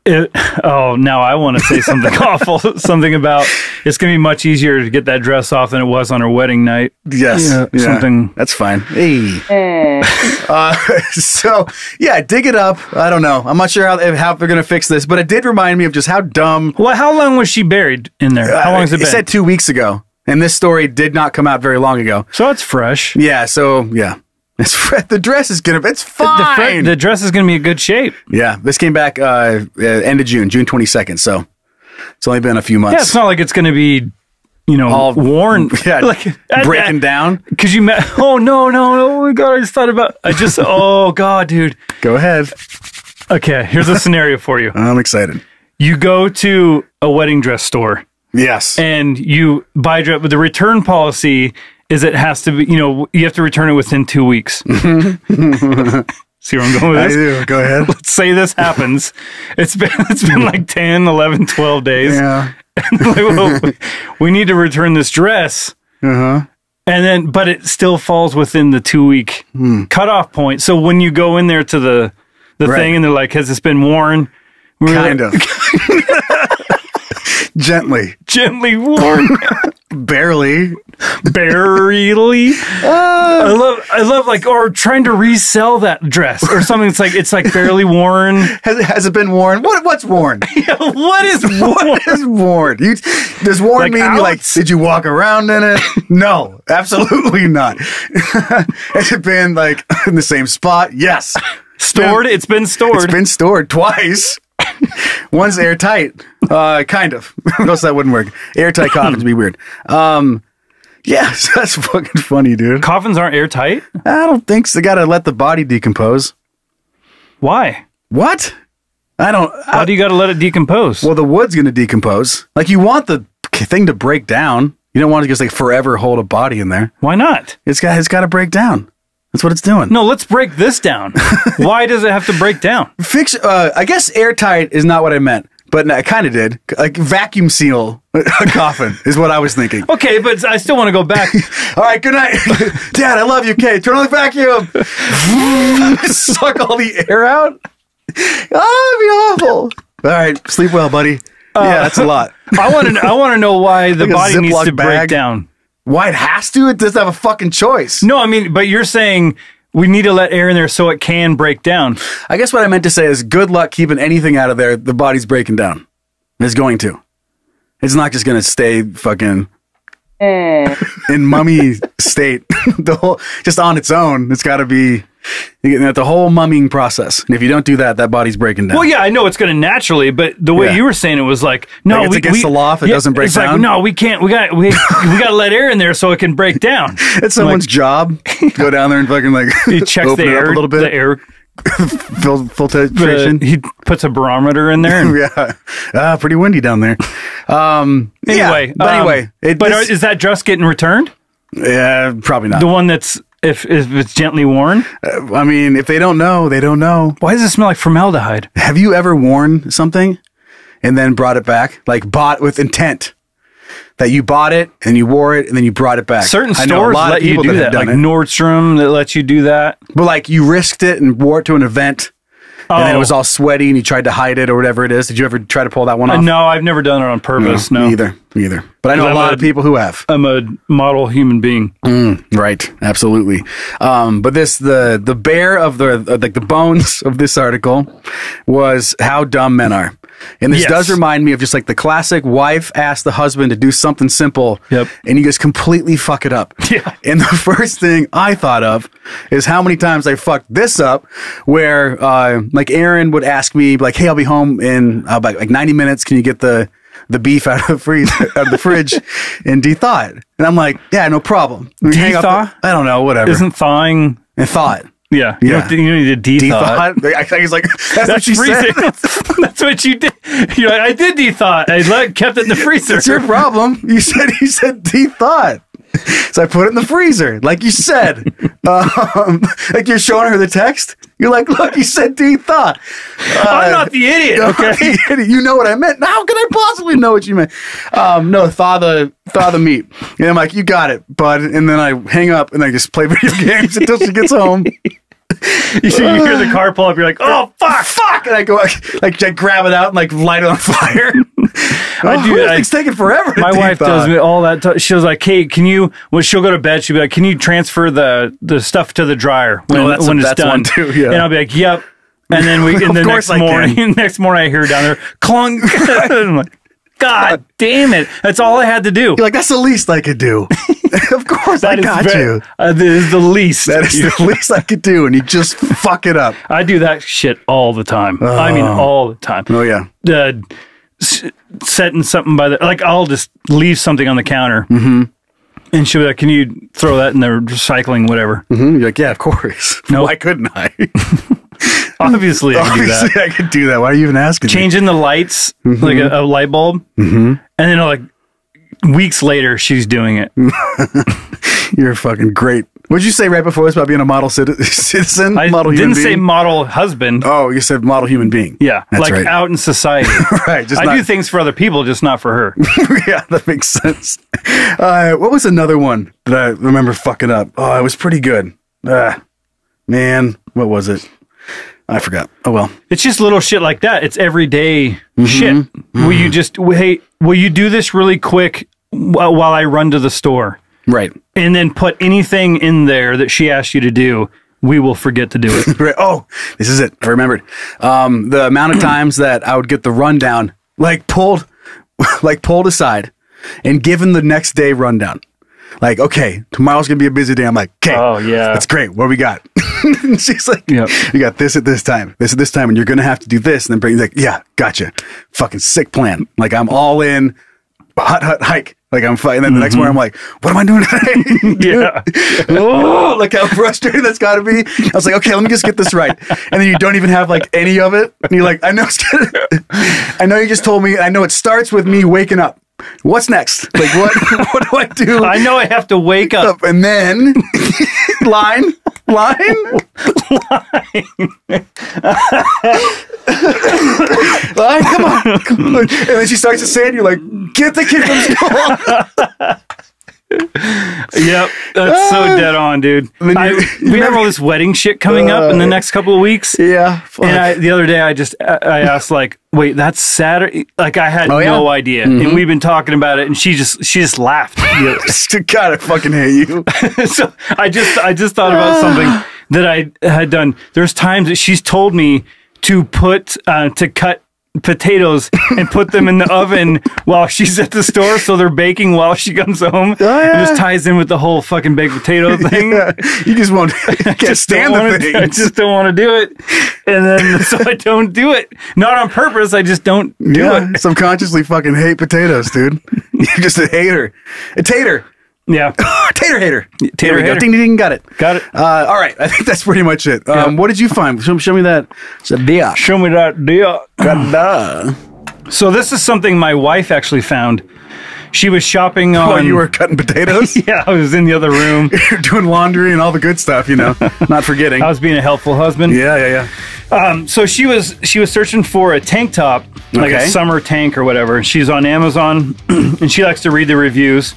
Now I want to say something awful. Something about it's going to be much easier to get that dress off than it was on her wedding night. Yes. Yeah. Something. That's fine. Hey. So, yeah, dig it up. I don't know. I'm not sure how they're going to fix this, but it did remind me of just how dumb. Well, how long was she buried in there? How long has it been? It said 2 weeks ago, and this story did not come out very long ago. So it's fresh. Yeah, the dress is gonna. It's fine. The dress is gonna be in good shape. Yeah, this came back end of June 22nd. So it's only been a few months. Yeah, it's not like it's gonna be, all worn. Yeah, like breaking down. Because you met. Oh no! Oh my god! I just thought about. Oh god, dude. Go ahead. Okay, here's a scenario for you. I'm excited. You go to a wedding dress store. Yes. And you buy dress, but the return policy is it has to be, you have to return it within 2 weeks. See where I'm going with this? I do. Go ahead. Let's say this happens. It's been like 10, 11, 12 days. Yeah. And we need to return this dress. Uh-huh. But it still falls within the 2 week cutoff point. So when you go in there to the thing and they're like, has this been worn? Kind of. Gently worn. Barely. I love like, or trying to resell that dress or something. It's like barely worn. Has it been worn? What's worn? Yeah, what is worn? Does worn mean did you walk around in it? No, absolutely not. Has it been like in the same spot? Yes. Stored? It's been stored. It's been stored twice. One's airtight. Kind of. Else that wouldn't work. Airtight coffins would be weird. Yeah, so that's fucking funny, dude. Coffins aren't airtight? I don't think so. They gotta let the body decompose. Why? What? How do you gotta let it decompose? Well, the wood's gonna decompose. Like, you want the thing to break down. You don't want to just like forever hold a body in there. Why not? It's got to break down. That's what it's doing. No, let's break this down. Why does it have to break down? I guess airtight is not what I meant, but I kind of did. Like vacuum seal a coffin is what I was thinking. Okay, but I still want to go back. All right, good night. Dad, I love you, Kate. Turn on the vacuum. Suck all the air out. Oh, it'd be awful. All right, sleep well, buddy. Yeah, that's a lot. I want to know why the body needs to break down. Why it has to? It doesn't have a fucking choice. No, I mean, but you're saying we need to let air in there so it can break down. I guess what I meant to say is good luck keeping anything out of there. The body's breaking down. It's going to. It's not just going to stay fucking in mummy state. Just on its own. It's got to be the whole mumming process. And if you don't do that, that body's breaking down. Well, yeah, I know it's going to naturally, but the way you were saying it was like, no, it's against the law if it doesn't break down. Like, no, we can't. We got to let air in there so it can break down. It's someone's job. Go down there and fucking he checks open the air it up a little bit. The air filtration. He puts a barometer in there. And, yeah, pretty windy down there. Anyway, is that dress getting returned? Yeah, probably not. The one that's if it's gently worn. I mean, if they don't know, they don't know. Why does it smell like formaldehyde? Have you ever worn something and then brought it back, like bought with intent? That you bought it and you wore it and then you brought it back. Certain stores let you do that, like Nordstrom that lets you do that. But like you risked it and wore it to an event and then it was all sweaty and you tried to hide it or whatever it is. Did you ever try to pull that one off? No, I've never done it on purpose. No. Me either. But I know a lot of people who have. I'm a model human being. Right, absolutely. But the bear of the bones of this article was how dumb men are. And this does remind me of just like the classic wife asks the husband to do something simple, and you just completely fuck it up. Yeah. And the first thing I thought of is how many times I fucked this up, where like Aaron would ask me like, "Hey, I'll be home in about like 90 minutes. Can you get the beef out of the fridge and de-thaw it?" And I'm like, "Yeah, no problem." De-thaw? I don't know, whatever. Isn't thawing? And thaw it. Yeah. You don't need to de-thaw it. I think it's like, that's what she said. That's what you did. You're like, I did de-thaw it. I kept it in the freezer. That's your problem. You said de-thaw it. So I put it in the freezer, like you said. Like you're showing her the text. You're like, look, you said de-thaw. I'm not the idiot. Okay, you know what I meant. How can I possibly know what you meant? No, thaw the meat. And I'm like, you got it, bud. And then I hang up and I just play video games until she gets home. You hear the car pull up. You're like, oh fuck! And I go like I grab it out and like light it on fire. It's taking forever. My wife does me all that. She was like, "Hey, can you?" When she'll go to bed, she'll be like, "Can you transfer the stuff to the dryer when it's done?" One too, yeah. And I'll be like, "Yep." And then next morning I hear her down there clunk. I'm like, God damn it! That's all I had to do. You're like, that's the least I could do. Of course, I got you. That is the least. That is the least I could do, and you just fuck it up. I do that shit all the time. I mean, all the time. Oh yeah. Setting something by like I'll just leave something on the counter, and she'll be like, "Can you throw that in the recycling, whatever?" You're like, "Yeah, of course." No, why couldn't I? Obviously, I can do that. I could do that. Why are you even asking? Changing the lights, like a light bulb, and then like weeks later, she's doing it. You're fucking great. What'd you say right before this about being a model citizen? I model didn't human say being? model husband. Oh, you said model human being. Yeah, that's like right. out in society. Right. I do things for other people, just not for her. Yeah, that makes sense. What was another one that I remember fucking up? Oh, it was pretty good. Man, what was it? I forgot. Oh, well. It's just little shit like that. It's everyday shit. Will you just, hey, will you do this really quick while I run to the store? Right. And then put anything in there that she asked you to do. We will forget to do it. Right. Oh, this is it. I remembered. The amount of times that I would get the rundown, pulled aside and given the next day rundown. Like, okay, tomorrow's going to be a busy day. I'm like, okay, oh, yeah, that's great. What do we got? And she's like, you got this at this time, and you're going to have to do this. And then bring like, yeah, gotcha. Fucking sick plan. Like, I'm all in, hut, hike. Like, I'm fighting. And then the next morning, I'm like, what am I doing today? Yeah. Oh, look how frustrating that's got to be. I was like, okay, let me just get this right. And then you don't even have like any of it. And you're like, I know you just told me, I know it starts with me waking up. What's next? Like, what do I do? I know I have to wake up. And then line. Line, come on. And then she starts to say it, you're like, get the kid from school. Yep, that's so dead on, dude. We have all this wedding shit coming up in the next couple of weeks. Yeah. Fuck. And the other day, I asked, like, wait, that's Saturday? Like, I had no idea. And we've been talking about it, and she just laughed. God, I fucking hate you. So I just thought about something that I had done. There's times that she's told me to cut potatoes and put them in the oven while she's at the store, so they're baking while she comes home. It just ties in with the whole fucking baked potato thing. Yeah. You just won't. I can't stand the thing. I just don't want to do it, and then so I don't do it. Not on purpose. I just don't do it. Subconsciously, fucking hate potatoes, dude. You're just a hater. A tater. Yeah. Tater hater. Tater hater. Ding, ding, ding. Got it. All right. I think that's pretty much it. What did you find? Show me that. Show me that deal. So this is something my wife actually found. She was shopping on... While you were cutting potatoes? Yeah, I was in the other room. You're doing laundry and all the good stuff, not forgetting. I was being a helpful husband. Yeah. So she was searching for a tank top, like a summer tank or whatever. She's on Amazon, and she likes to read the reviews.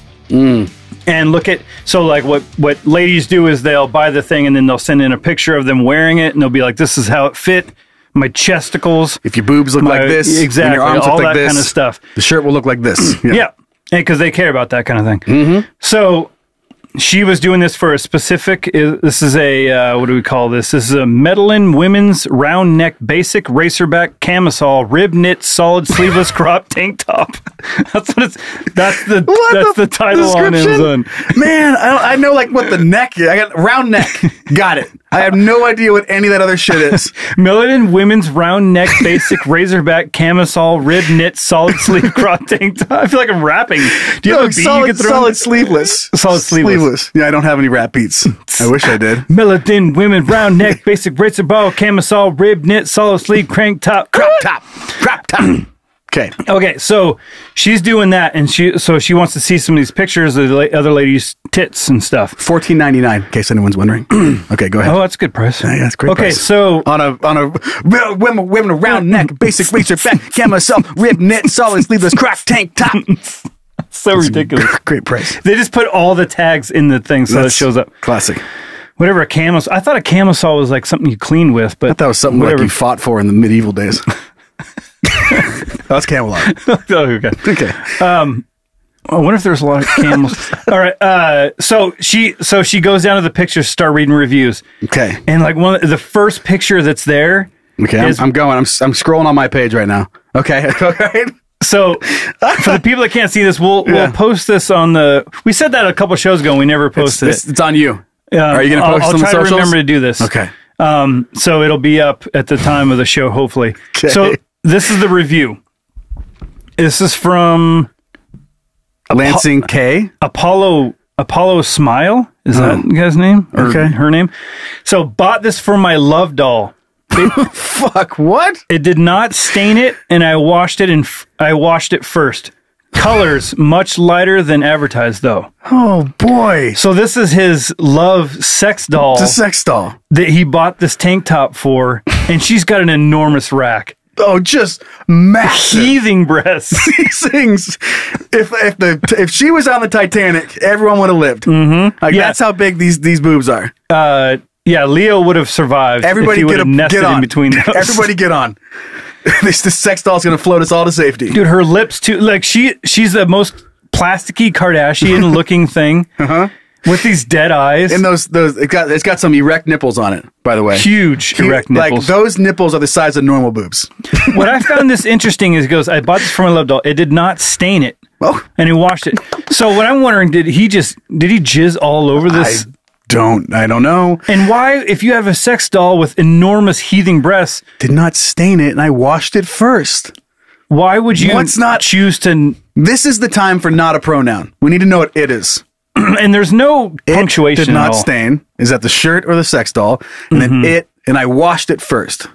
And look at, so like what ladies do is they'll buy the thing and then they'll send in a picture of them wearing it and they'll be like, this is how it fit my chesticles. If your boobs look like this, exactly, and your arms all look like that this, kind of stuff. The shirt will look like this. Yeah, because they care about that kind of thing. Mm-hmm. So she was doing this for a specific. This is a what do we call this? This is a Medellin women's round neck basic racerback camisole rib knit solid sleeveless crop tank top. That's what it's. That's the title on Amazon. Man, I know like what the neck is. I got round neck. Got it. I have no idea what any of that other shit is. Medellin women's round neck basic razorback camisole rib knit solid sleeve crop tank top. I feel like I'm rapping. Do you have a beat you can throw? Solid sleeveless. Solid sleeveless. Yeah, I don't have any rap beats. I wish I did. Medellin women round neck basic racerball camisole rib knit solid sleeve crank top crop top. Okay, so she's doing that, and she wants to see some of these pictures of the other ladies' tits and stuff. $14.99, in case anyone's wondering. Okay, go ahead. Oh, that's a good price. Yeah, that's a great price. Okay, so on a women round neck, basic racer back, camisole, rib knit, solid sleeveless crop tank top. So ridiculous. Great price. They just put all the tags in the thing so it shows up. Classic. Whatever a camisole. I thought a camisole was like something you clean with, but I thought that was something like you fought for in the medieval days. That's Camelot. Oh, okay. Okay. I wonder if there's a lot of camels. All right. So she goes down to the pictures, start reading reviews. Okay. And like the first picture that's there. Okay. I'm scrolling on my page right now. Okay. All right. So for the people that can't see this, we'll post this on the. We said that a couple shows ago. And we never posted it. It's on you. Are you going to post I'll on the try socials? to remember to do this. Okay. So it'll be up at the time of the show, hopefully. Okay. So this is the review. This is from Lansing K. Apollo Smile. Is that the guy's name? Or her name? So bought this for my love doll. Fuck, what? It did not stain it, and I washed it first. Colors much lighter than advertised, though. Oh boy! So this is his love sex doll. It's a sex doll that he bought this tank top for, and she's got an enormous rack. Oh, just massive, heaving breasts. These things. If she was on the Titanic, everyone would have lived. Mm-hmm. Like, that's how big these boobs are. Yeah, Leo would have survived. Everybody if he nested get on. In between those. Everybody get on. This sex doll's gonna float us all to safety. Dude, her lips too. Like she's the most plasticky Kardashian looking thing. With these dead eyes. And those it's got some erect nipples on it, by the way. Huge erect nipples. Like those nipples are the size of normal boobs. What I found this interesting is he goes, I bought this for my love doll. It did not stain it. Oh. And he washed it. So what I'm wondering, did he jizz all over this? I don't know. And why, if you have a sex doll with enormous heaving breasts, did not stain it and I washed it first? Why would you choose to? This is the time for not a pronoun. We need to know what it is. And there's no punctuation. It did not stain. Is that the shirt or the sex doll? And then and I washed it first.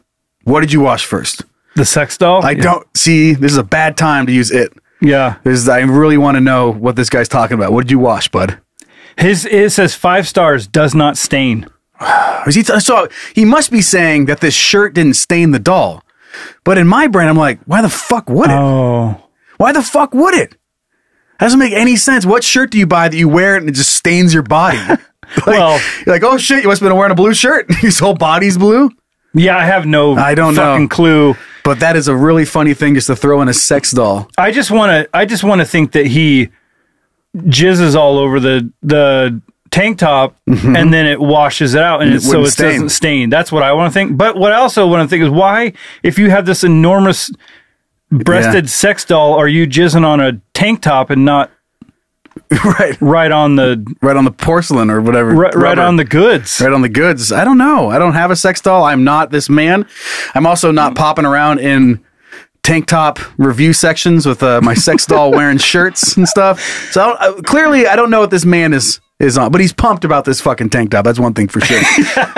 What did you wash first? The sex doll? I don't see. This is a bad time to use it. Yeah. I really want to know what this guy's talking about. What did you wash, bud? It says 5 stars, does not stain. So he must be saying that this shirt didn't stain the doll. But in my brain, I'm like, why the fuck would it? Oh. Why the fuck would it? Doesn't make any sense. What shirt do you buy that you wear it and it just stains your body? You're like, oh shit, you must have been wearing a blue shirt. His whole body's blue? Yeah, I have no fucking clue. But that is a really funny thing just to throw in a sex doll. I just want to think that he jizzes all over the tank top and then it washes it out and so it doesn't stain. That's what I want to think. But what I also want to think is why, if you have this enormous breasted sex doll, are you jizzing on a tank top and not right on the porcelain or whatever, right on the goods? Right on the goods. I don't know. I don't have a sex doll. I'm not this man. I'm also not popping around in tank top review sections with my sex doll wearing shirts and stuff. So clearly I don't know what this man is on, but he's pumped about this fucking tank top. That's one thing for sure.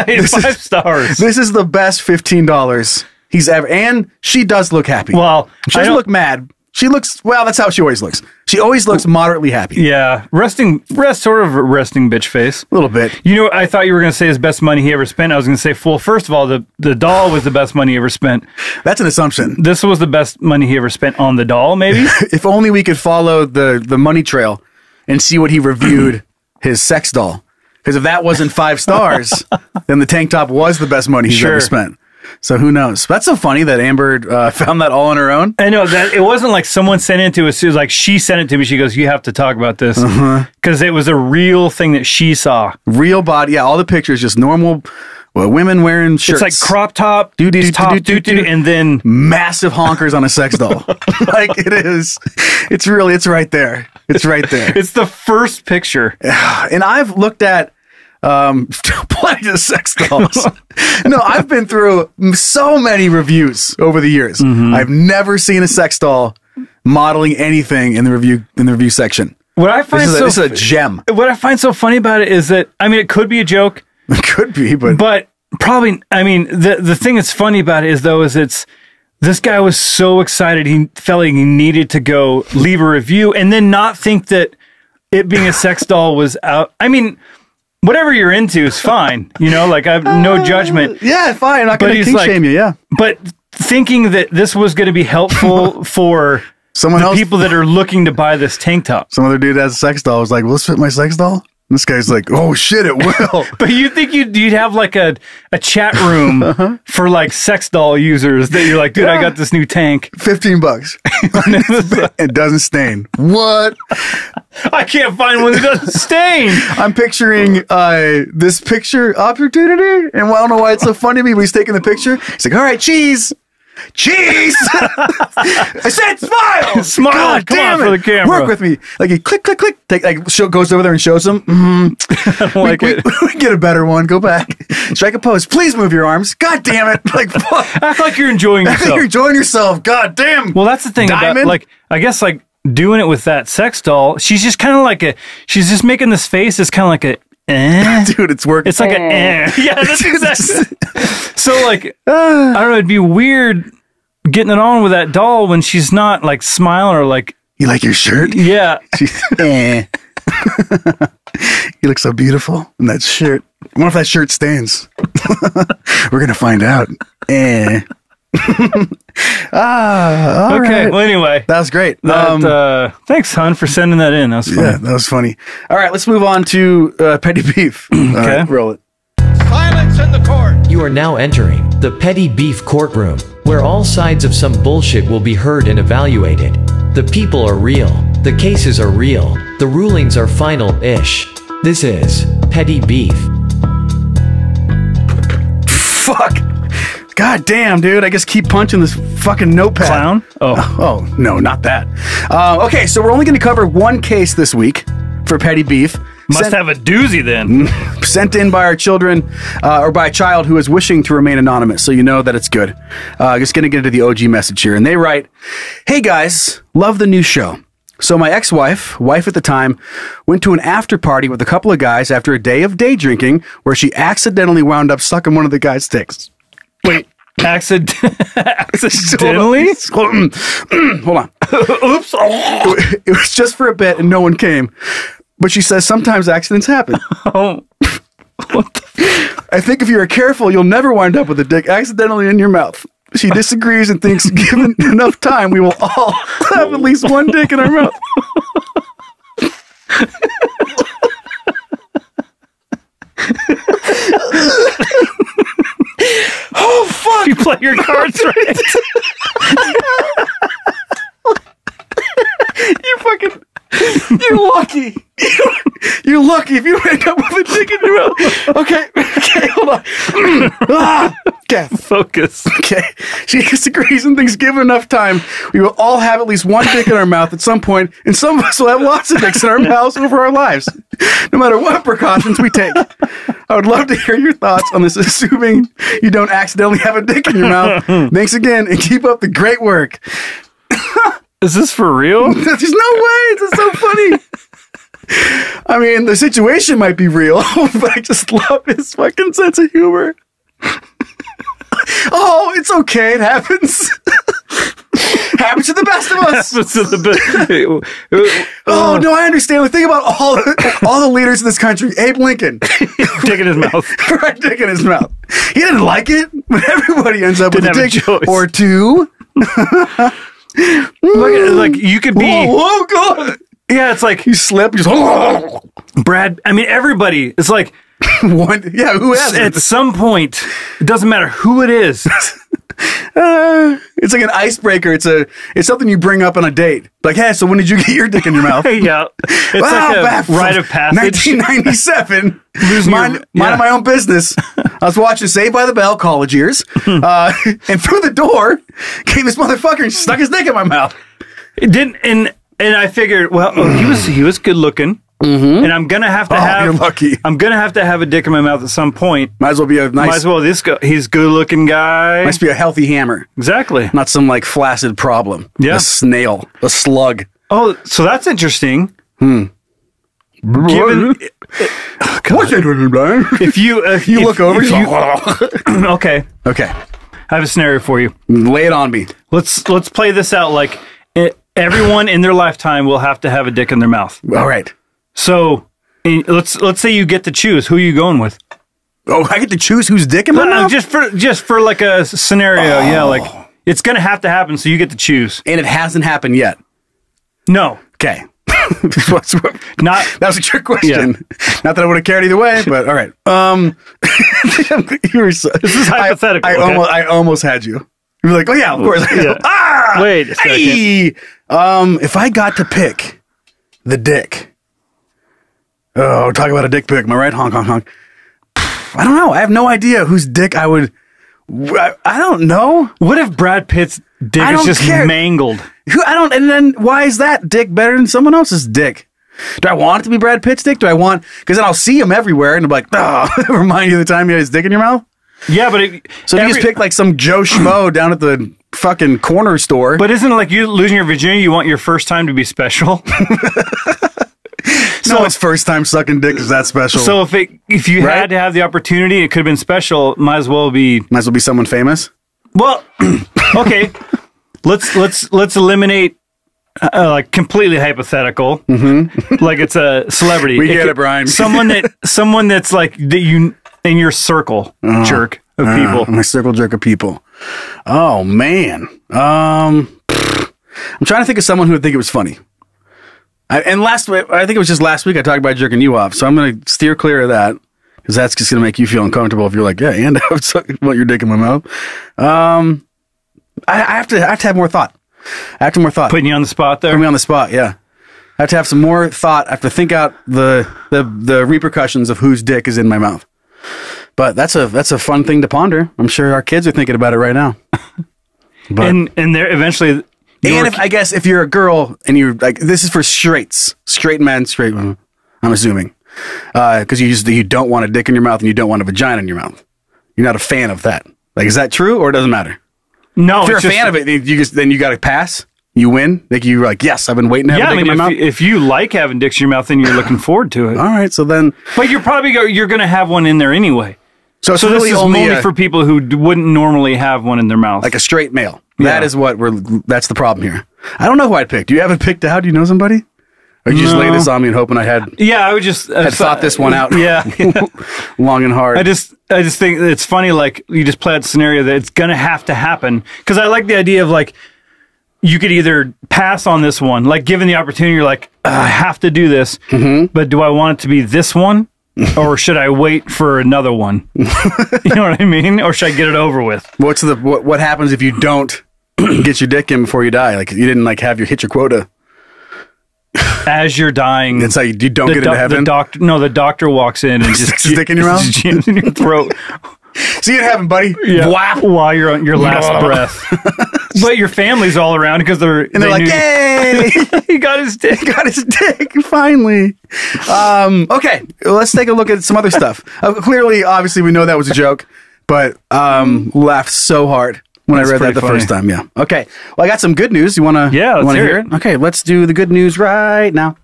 It's 5 stars. This is the best $15 he's ever, and she does look happy. Well, she doesn't look mad. She looks, well, that's how she always looks. She always looks moderately happy. Yeah. Sort of a resting bitch face. A little bit. You know, I thought you were going to say his best money he ever spent. I was going to say, well, first of all, the doll was the best money he ever spent. That's an assumption. This was the best money he ever spent on the doll, maybe? If only we could follow the money trail and see what he reviewed his sex doll. Because if that wasn't 5 stars, then the tank top was the best money he's ever spent. So who knows? That's so funny that Amber found that all on her own. I know that it wasn't like someone sent it to us. It was like she sent it to me. She goes, "You have to talk about this," because it was a real thing that she saw. Real body. Yeah, all the pictures, just normal women wearing shirts. It's like crop top, and then massive honkers on a sex doll. Like it is. It's right there. It's right there. It's the first picture. And I've looked at plenty of sex dolls. No, I've been through so many reviews over the years. I've never seen a sex doll modeling anything in the review section. What I find this is a gem. What I find so funny about it is that, I mean, it could be a joke. It could be, but probably, I mean, the thing that's funny about it is this guy was so excited. He felt like he needed to go leave a review and then not think that it being a sex doll was out. I mean, whatever you're into is fine. You know, like I have no judgment. Yeah, fine. I'm not going to kink shame you. Yeah. But thinking that this was going to be helpful for someone else, people that are looking to buy this tank top. Some other dude has a sex doll. Was like, will this fit my sex doll? This guy's like, oh shit, it will. But you think you'd have like a chat room for like sex doll users that you're like, dude, I got this new tank. $15. It doesn't stain. What? I can't find one that doesn't stain. I'm picturing this picture opportunity, and I don't know why it's so funny to me, but he's taking the picture. He's like, all right, cheese. Cheese! I said smile! Smile! God, come damn on it. For the camera. Work with me. Like he click, click, click. Goes over there and shows him. I don't like it. We get a better one. Go back. Strike a pose. Please move your arms. God damn it. Like, fuck. Act like you're enjoying yourself. Act like you're enjoying yourself. God damn. Well, that's the thing about, like, I guess, like, doing it with that sex doll, she's just kind of like she's just making this face. It's kind of like dude, it's working. It's like Yeah, that's exactly. So, like, I don't know, it'd be weird getting it on with that doll when she's not, like, smiling or, like... You like your shirt? Yeah. You look so beautiful in that shirt. I wonder if that shirt stains. We're going to find out. Okay, right. Well, anyway. That was great. Thanks, hon, for sending that in. That was funny. Yeah, that was funny. All right, let's move on to petty beef. Okay. Roll it. Silence in the court! You are now entering the petty beef courtroom, where all sides of some bullshit will be heard and evaluated. The people are real. The cases are real. The rulings are final-ish. This is petty beef. Fuck. God damn, dude. I just keep punching this fucking notepad. Clown? Oh, no, not that. Okay, so we're only going to cover one case this week for petty beef. Must have a doozy then. Sent in by our children, or by a child who is wishing to remain anonymous, so you know that it's good. Just going to get into the OG message here. And they write, "Hey guys, love the new show. So my ex-wife, wife at the time, went to an after party with a couple of guys after a day of day drinking where she accidentally wound up sucking one of the guys' dicks." Wait, accidentally? Hold on. Oops. It was just for a bit and no one came. But she says sometimes accidents happen. Oh. What the I think if you're careful, you'll never wind up with a dick accidentally in your mouth. She disagrees and thinks given enough time, we will all have at least one dick in our mouth. Oh, fuck. You play your cards right. You fucking... You're lucky. You're lucky if you end up with a dick in your mouth. Okay, hold on. Okay, focus. Okay, she disagrees and thinks given enough time, we will all have at least one dick in our mouth at some point, and some of us will have lots of dicks in our mouths over our lives, no matter what precautions we take. I would love to hear your thoughts on this, assuming you don't accidentally have a dick in your mouth. Thanks again, and keep up the great work. Is this for real? There's no way. This is so funny. I mean, the situation might be real, but I just love his fucking sense of humor. Oh, it's okay. It happens. Happens to the best of us. Happens to the best. Oh, no, I understand. Like, think about all the leaders in this country. Abe Lincoln. Dick in his mouth. Right, dick in his mouth. He didn't like it, but everybody ends up with a dick or two. Like you could be. Oh God! Yeah, it's like you slip. You just Brad. I mean, everybody. It's like Who hasn't? At some point, it doesn't matter who it is. It's like an icebreaker. It's something you bring up on a date. Like, hey, so when did you get your dick in your mouth? Yeah. It's like a rite of passage. 1997. Minding my own business. I was watching Saved by the Bell, college years. And through the door came this motherfucker and stuck his dick in my mouth. It didn't, and I figured, well, he was good looking. Mm-hmm. And I'm gonna have to you're lucky. I'm gonna have to have a dick in my mouth at some point. Might as well be a nice. Might as well. He's good looking guy. Must be a healthy hammer. Exactly. Not some like flaccid problem. Yeah. A snail. A slug. Oh, so that's interesting. Given, if you look over, okay. I have a scenario for you. Lay it on me. Let's play this out. Like everyone in their lifetime will have to have a dick in their mouth. All right. So let's say you get to choose. Who are you going with? Oh, I get to choose whose dick in my mouth? Just for like a scenario. Yeah, like it's gonna have to happen. So you get to choose. And it hasn't happened yet. No. Okay. That was a trick question. Yeah. Not that I would have cared either way, but all right. This is hypothetical. I almost had you. You were like, oh yeah, of course. Yeah. Wait a second. Hey! If I got to pick the dick. Oh, talk about a dick pic. Am I right? Honk, honk, honk. I don't know. I have no idea whose dick I would. I don't know. What if Brad Pitt's dick is just mangled? And then why is that dick better than someone else's dick? Do I want it to be Brad Pitt's dick? Because then I'll see him everywhere and I'm like, oh, remind you of the time you had his dick in your mouth? Yeah, but if you just pick like some Joe Schmo down at the fucking corner store. But isn't it like you losing your virginity, you want your first time to be special? No one's first time sucking dick is that special. So if you had to have the opportunity, it could have been special. Might as well be someone famous. Well, okay. Let's eliminate like completely hypothetical. Mm-hmm. Like it's a celebrity. We get it, Brian. someone that's like that you in your circle jerk of people. My circle jerk of people. Oh man. I'm trying to think of someone who would think it was funny. I think it was just last week I talked about jerking you off, so I'm going to steer clear of that because that's just going to make you feel uncomfortable if you're like, yeah, and I want your dick in my mouth. I have to have more thought. Putting you on the spot there? Putting me on the spot, yeah. I have to have some more thought. I have to think out the repercussions of whose dick is in my mouth. But that's a fun thing to ponder. I'm sure our kids are thinking about it right now. But, and they're eventually... And I guess if you're a girl and you're like, this is for straight men, straight women, I'm assuming, because you don't want a dick in your mouth and you don't want a vagina in your mouth. You're not a fan of that. Like, is that true or it doesn't matter? No, if you're a fan of it, then you got to pass. You win. Like you're like, yes, I've been waiting to have a dick in my mouth. If you like having dicks in your mouth, then you're looking forward to it. All right, so then, but you're going to have one in there anyway. So really this is only for people who wouldn't normally have one in their mouth, like a straight male. That is that's the problem here. I don't know who I'd pick. Do you have it picked out? Do you know somebody? Or you just lay this on me and hoping I had? Yeah, I would just had thought this one out. Yeah, long and hard. I just think it's funny. Like you just play out the scenario that it's gonna have to happen because I like the idea of like you could either pass on this one, like given the opportunity, you're like I have to do this, but do I want it to be this one? Or should I wait for another one? You know what I mean? Or should I get it over with? What happens if you don't get your dick in before you die? Like you didn't hit your quota. As you're dying, it's like you don't get into heaven. The doctor walks in and just sticks his dick in your mouth, jams in your throat. See you in heaven, buddy. Yeah. While you're on your last breath. But your family's all around because they're like, "Yay! He got his dick. Finally." Okay, let's take a look at some other stuff. Clearly, obviously, we know that was a joke, but laughed so hard when I read that the first time. Yeah. Okay. Well, I got some good news. You want to? Yeah. Let's hear it. Okay. Let's do the good news right now.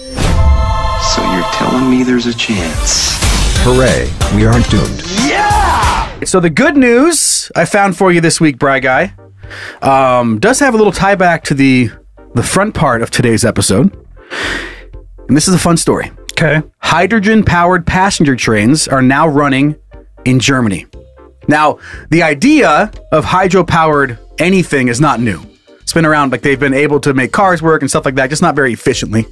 So you're telling me there's a chance? Hooray! We aren't doomed. Yeah. So the good news I found for you this week, Bri Guy, does have a little tie back to the front part of today's episode, and this is a fun story. Okay. Hydrogen-powered passenger trains are now running in Germany. Now, the idea of hydro-powered anything is not new. spin around. Like they've been able to make cars work and stuff like that, just not very efficiently,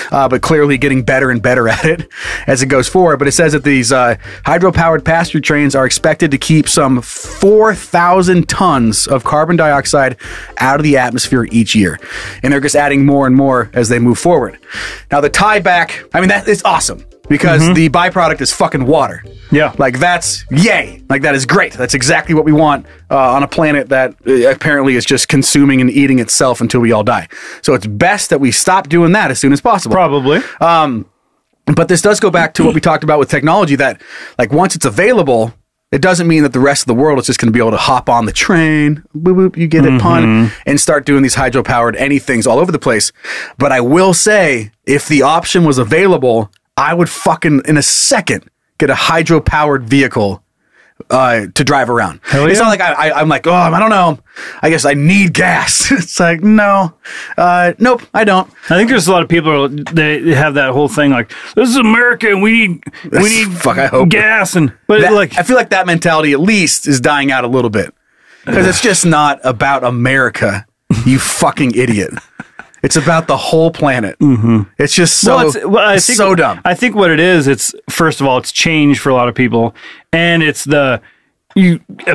but clearly getting better and better at it as it goes forward. But it says that these hydro-powered passenger trains are expected to keep some 4,000 tons of carbon dioxide out of the atmosphere each year. And they're just adding more and more as they move forward. Now the tie back, I mean, that is awesome. Because the byproduct is fucking water. Yeah. Like, that's yay. Like, that is great. That's exactly what we want on a planet that apparently is just consuming and eating itself until we all die. So it's best that we stop doing that as soon as possible. Probably. But this does go back to what we talked about with technology, that, like, once it's available, it doesn't mean that the rest of the world is just going to be able to hop on the train, boop, boop, you get it, pun, and start doing these hydro-powered anythings all over the place. But I will say, if the option was available, I would fucking, in a second, get a hydro-powered vehicle to drive around. Hell It's yeah. not like I'm like, oh, I don't know. I guess I need gas. It's like, no. Nope, I don't. I think there's a lot of people, they have that whole thing like, this is America and we need Fuck, I hope. gas. But like, I feel like that mentality at least is dying out a little bit. Because it's just not about America, you fucking idiot. It's about the whole planet. It's just so, it's so dumb. I think what it is, it's first of all, it's change for a lot of people, and it's a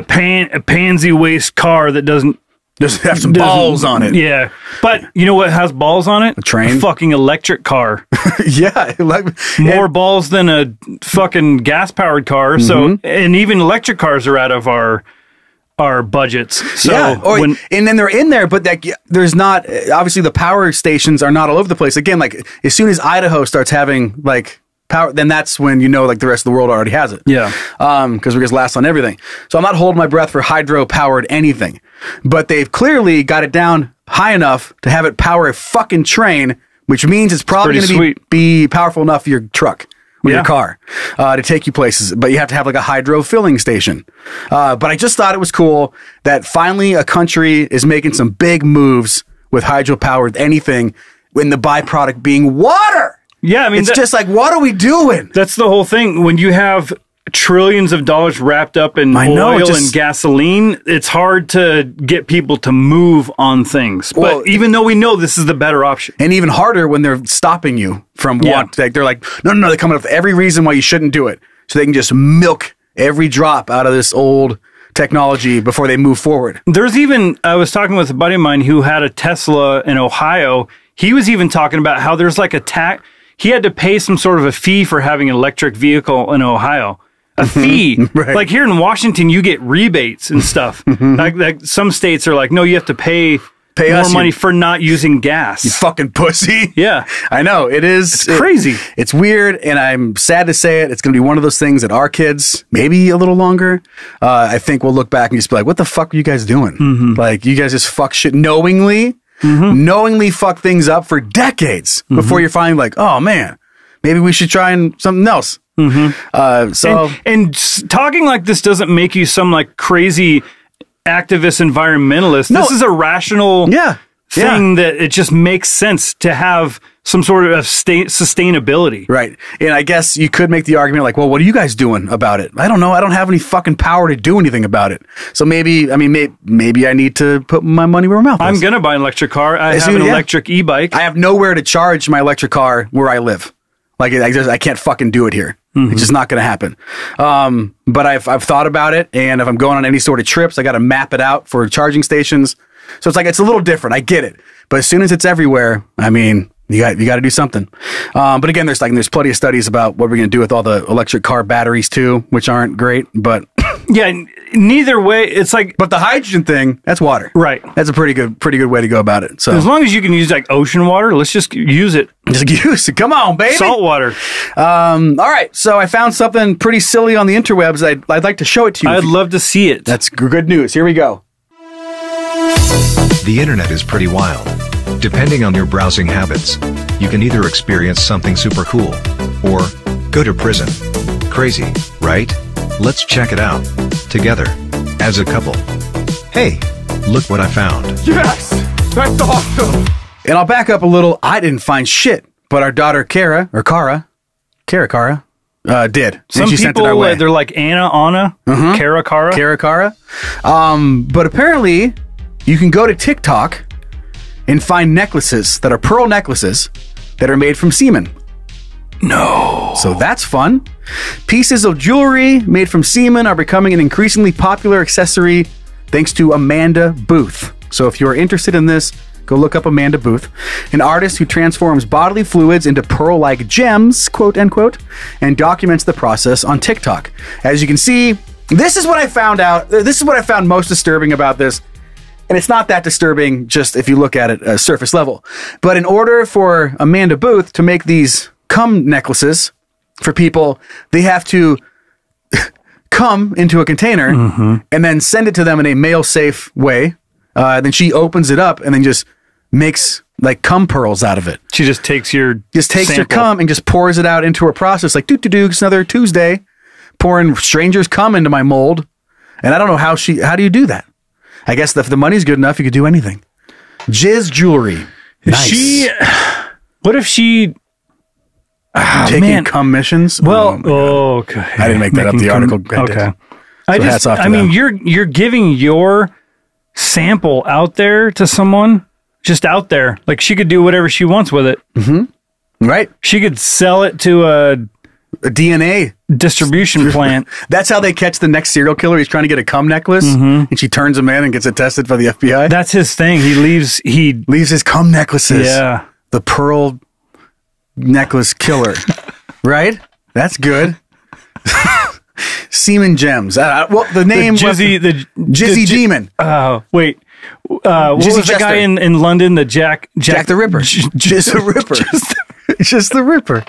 pansy waste car that doesn't have some balls on it. Yeah, but you know what has balls on it? A train, a fucking electric car. Yeah, more balls than a fucking gas powered car. So, and even electric cars are out of our budgets. So yeah, and then they're in there, but like, there's not, obviously the power stations are not all over the place. Again, like as soon as Idaho starts having like power, then that's when you know like the rest of the world already has it. Yeah. Because we're just last on everything. So I'm not holding my breath for hydro-powered anything. But they've clearly got it down high enough to have it power a fucking train, which means it's probably going to be powerful enough for your truck. With your car to take you places, but you have to have like a hydro filling station. But I just thought it was cool that finally a country is making some big moves with hydro powered anything, when the byproduct being water. Yeah, I mean, it's just like, what are we doing? That's the whole thing. When you have trillions of dollars wrapped up in oil and gasoline, it's hard to get people to move on things. But even though we know this is the better option, and even harder when they're stopping you from what, like they're like, no, they're coming up with every reason why you shouldn't do it, so they can just milk every drop out of this old technology before they move forward. There's even, I was talking with a buddy of mine who had a Tesla in Ohio. He was even talking about how there's like he had to pay some sort of a fee for having an electric vehicle in Ohio. A fee. Right. Like here in Washington, you get rebates and stuff. Like some states are like, no, you have to pay more money for not using gas. You fucking pussy. Yeah. I know. It's crazy. It's weird, and I'm sad to say it. It's going to be one of those things that our kids, maybe a little longer, I think we'll look back and just be like, what the fuck were you guys doing? Like, you guys just fuck shit knowingly fuck things up for decades before you're finally like, oh man, maybe we should try something else. And talking like this doesn't make you some like crazy activist environmentalist. No. This is a rational thing that it just makes sense to have some sort of sustainability. Right. And I guess you could make the argument like, well, what are you guys doing about it? I don't know. I don't have any fucking power to do anything about it. So maybe I need to put my money where my mouth is. I'm going to buy an electric car. I have an electric e-bike. I have nowhere to charge my electric car where I live. Like, I can't fucking do it here. It's just not going to happen. But I've thought about it, and if I'm going on any sort of trips, I got to map it out for charging stations. So it's like, it's a little different. I get it. But as soon as it's everywhere, I mean, you got to do something. But again, there's plenty of studies about what we're going to do with all the electric car batteries too, which aren't great, but yeah, neither way, it's like, but the hydrogen thing, that's water. Right. That's a pretty good way to go about it. So as long as you can use like ocean water, let's just use it. Just use it. Come on, baby. Salt water. All right. So I found something pretty silly on the interwebs. I'd like to show it to you. I'd love to see it. That's good news. Here we go. The internet is pretty wild. Depending on your browsing habits, you can either experience something super cool or go to prison. Crazy, right? Let's check it out together as a couple. Hey, look what I found. Yes, that's awesome. And I'll back up a little. I didn't find shit, but our daughter Cara did. Some she people, sent it our way. They're like Anna, Cara. But apparently, you can go to TikTok and find necklaces that are pearl necklaces that are made from semen. No. So that's fun. Pieces of jewelry made from semen are becoming an increasingly popular accessory thanks to Amanda Booth. So if you're interested in this, go look up Amanda Booth, an artist who transforms bodily fluids into pearl-like gems, quote unquote, and documents the process on TikTok. As you can see, this is what I found out. This is what I found most disturbing about this. And it's not that disturbing just if you look at it surface level. But in order for Amanda Booth to make these cum necklaces for people, they have to come into a container and then send it to them in a mail-safe way. Then she opens it up and then just makes like cum pearls out of it. She just takes your your cum and just pours it out into her process like it's another Tuesday, pouring strangers cum into my mold. And I don't know how do you do that? I guess if the money's good enough, you could do anything. Jizz jewelry. Nice. What if she taking cum missions? Well, okay. I didn't make that up. The article. Okay. So you're giving your sample out there to someone, just out there. Like she could do whatever she wants with it. Right. She could sell it to a DNA distribution plant. That's how they catch the next serial killer. He's trying to get a cum necklace, and she turns him in and gets it tested by the FBI. That's his thing. He leaves his cum necklaces. Yeah. The pearl necklace killer. Right? That's good. Semen gems. Well, the name Jizzy Demon. Oh, wait. What was the guy in London? The Jack the Ripper. Just the Ripper. Just the Ripper.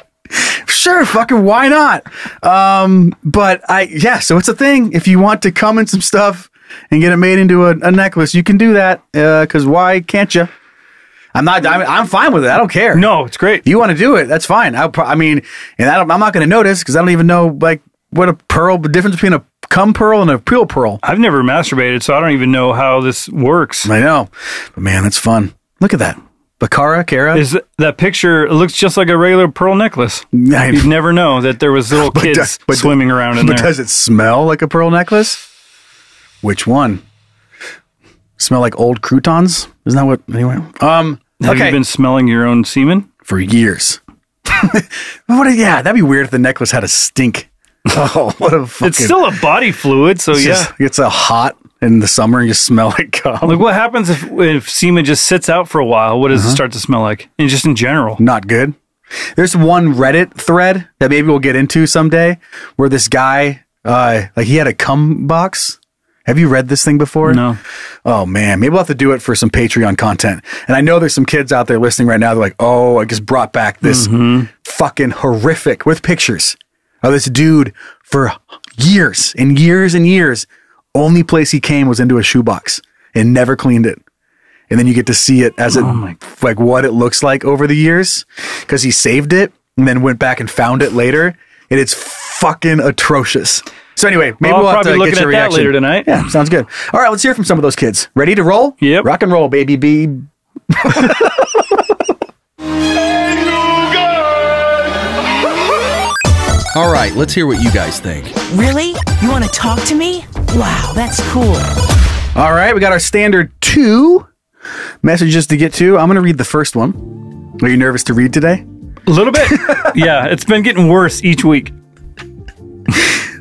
Sure, fucking why not? So it's a thing. If you want to come in some stuff and get it made into a necklace, you can do that. Because why can't you? I'm fine with it. I don't care. No, it's great. You want to do it? That's fine. I'm not going to notice because I don't even know like what the difference between a cum pearl and a real pearl. I've never masturbated, so I don't even know how this works. I know, but man, that's fun. Look at that. Kara? Is that picture? It looks just like a regular pearl necklace. You'd never know that there was little kids swimming around in there. But does it smell like a pearl necklace? Which one? Smell like old croutons? Isn't that what? Anyway. Have you been smelling your own semen for years? That'd be weird if the necklace had a stink. Oh, what a fucking... It's still a body fluid, so it's a hot in the summer and you smell like cum. Like what happens if semen just sits out for a while? What does it start to smell like? And just in general. Not good. There's one Reddit thread that maybe we'll get into someday where this guy, he had a cum box. Have you read this thing before? No. Oh man, maybe we'll have to do it for some Patreon content. And I know there's some kids out there listening right now. They're like, oh, I just brought back this fucking horrific with pictures of this dude for years and years and years. Only place he came was into a shoebox and never cleaned it. And then you get to see it as like what it looks like over the years because he saved it and then went back and found it later. And it's fucking atrocious. So anyway, maybe we'll have to get your reaction later tonight. Yeah, sounds good. All right, let's hear from some of those kids. Ready to roll? Yep. Rock and roll, baby B. All right, let's hear what you guys think. Really? You want to talk to me? Wow, that's cool. All right, we got our standard 2 messages to get to. I'm going to read the first one. Are you nervous to read today? A little bit. Yeah, it's been getting worse each week.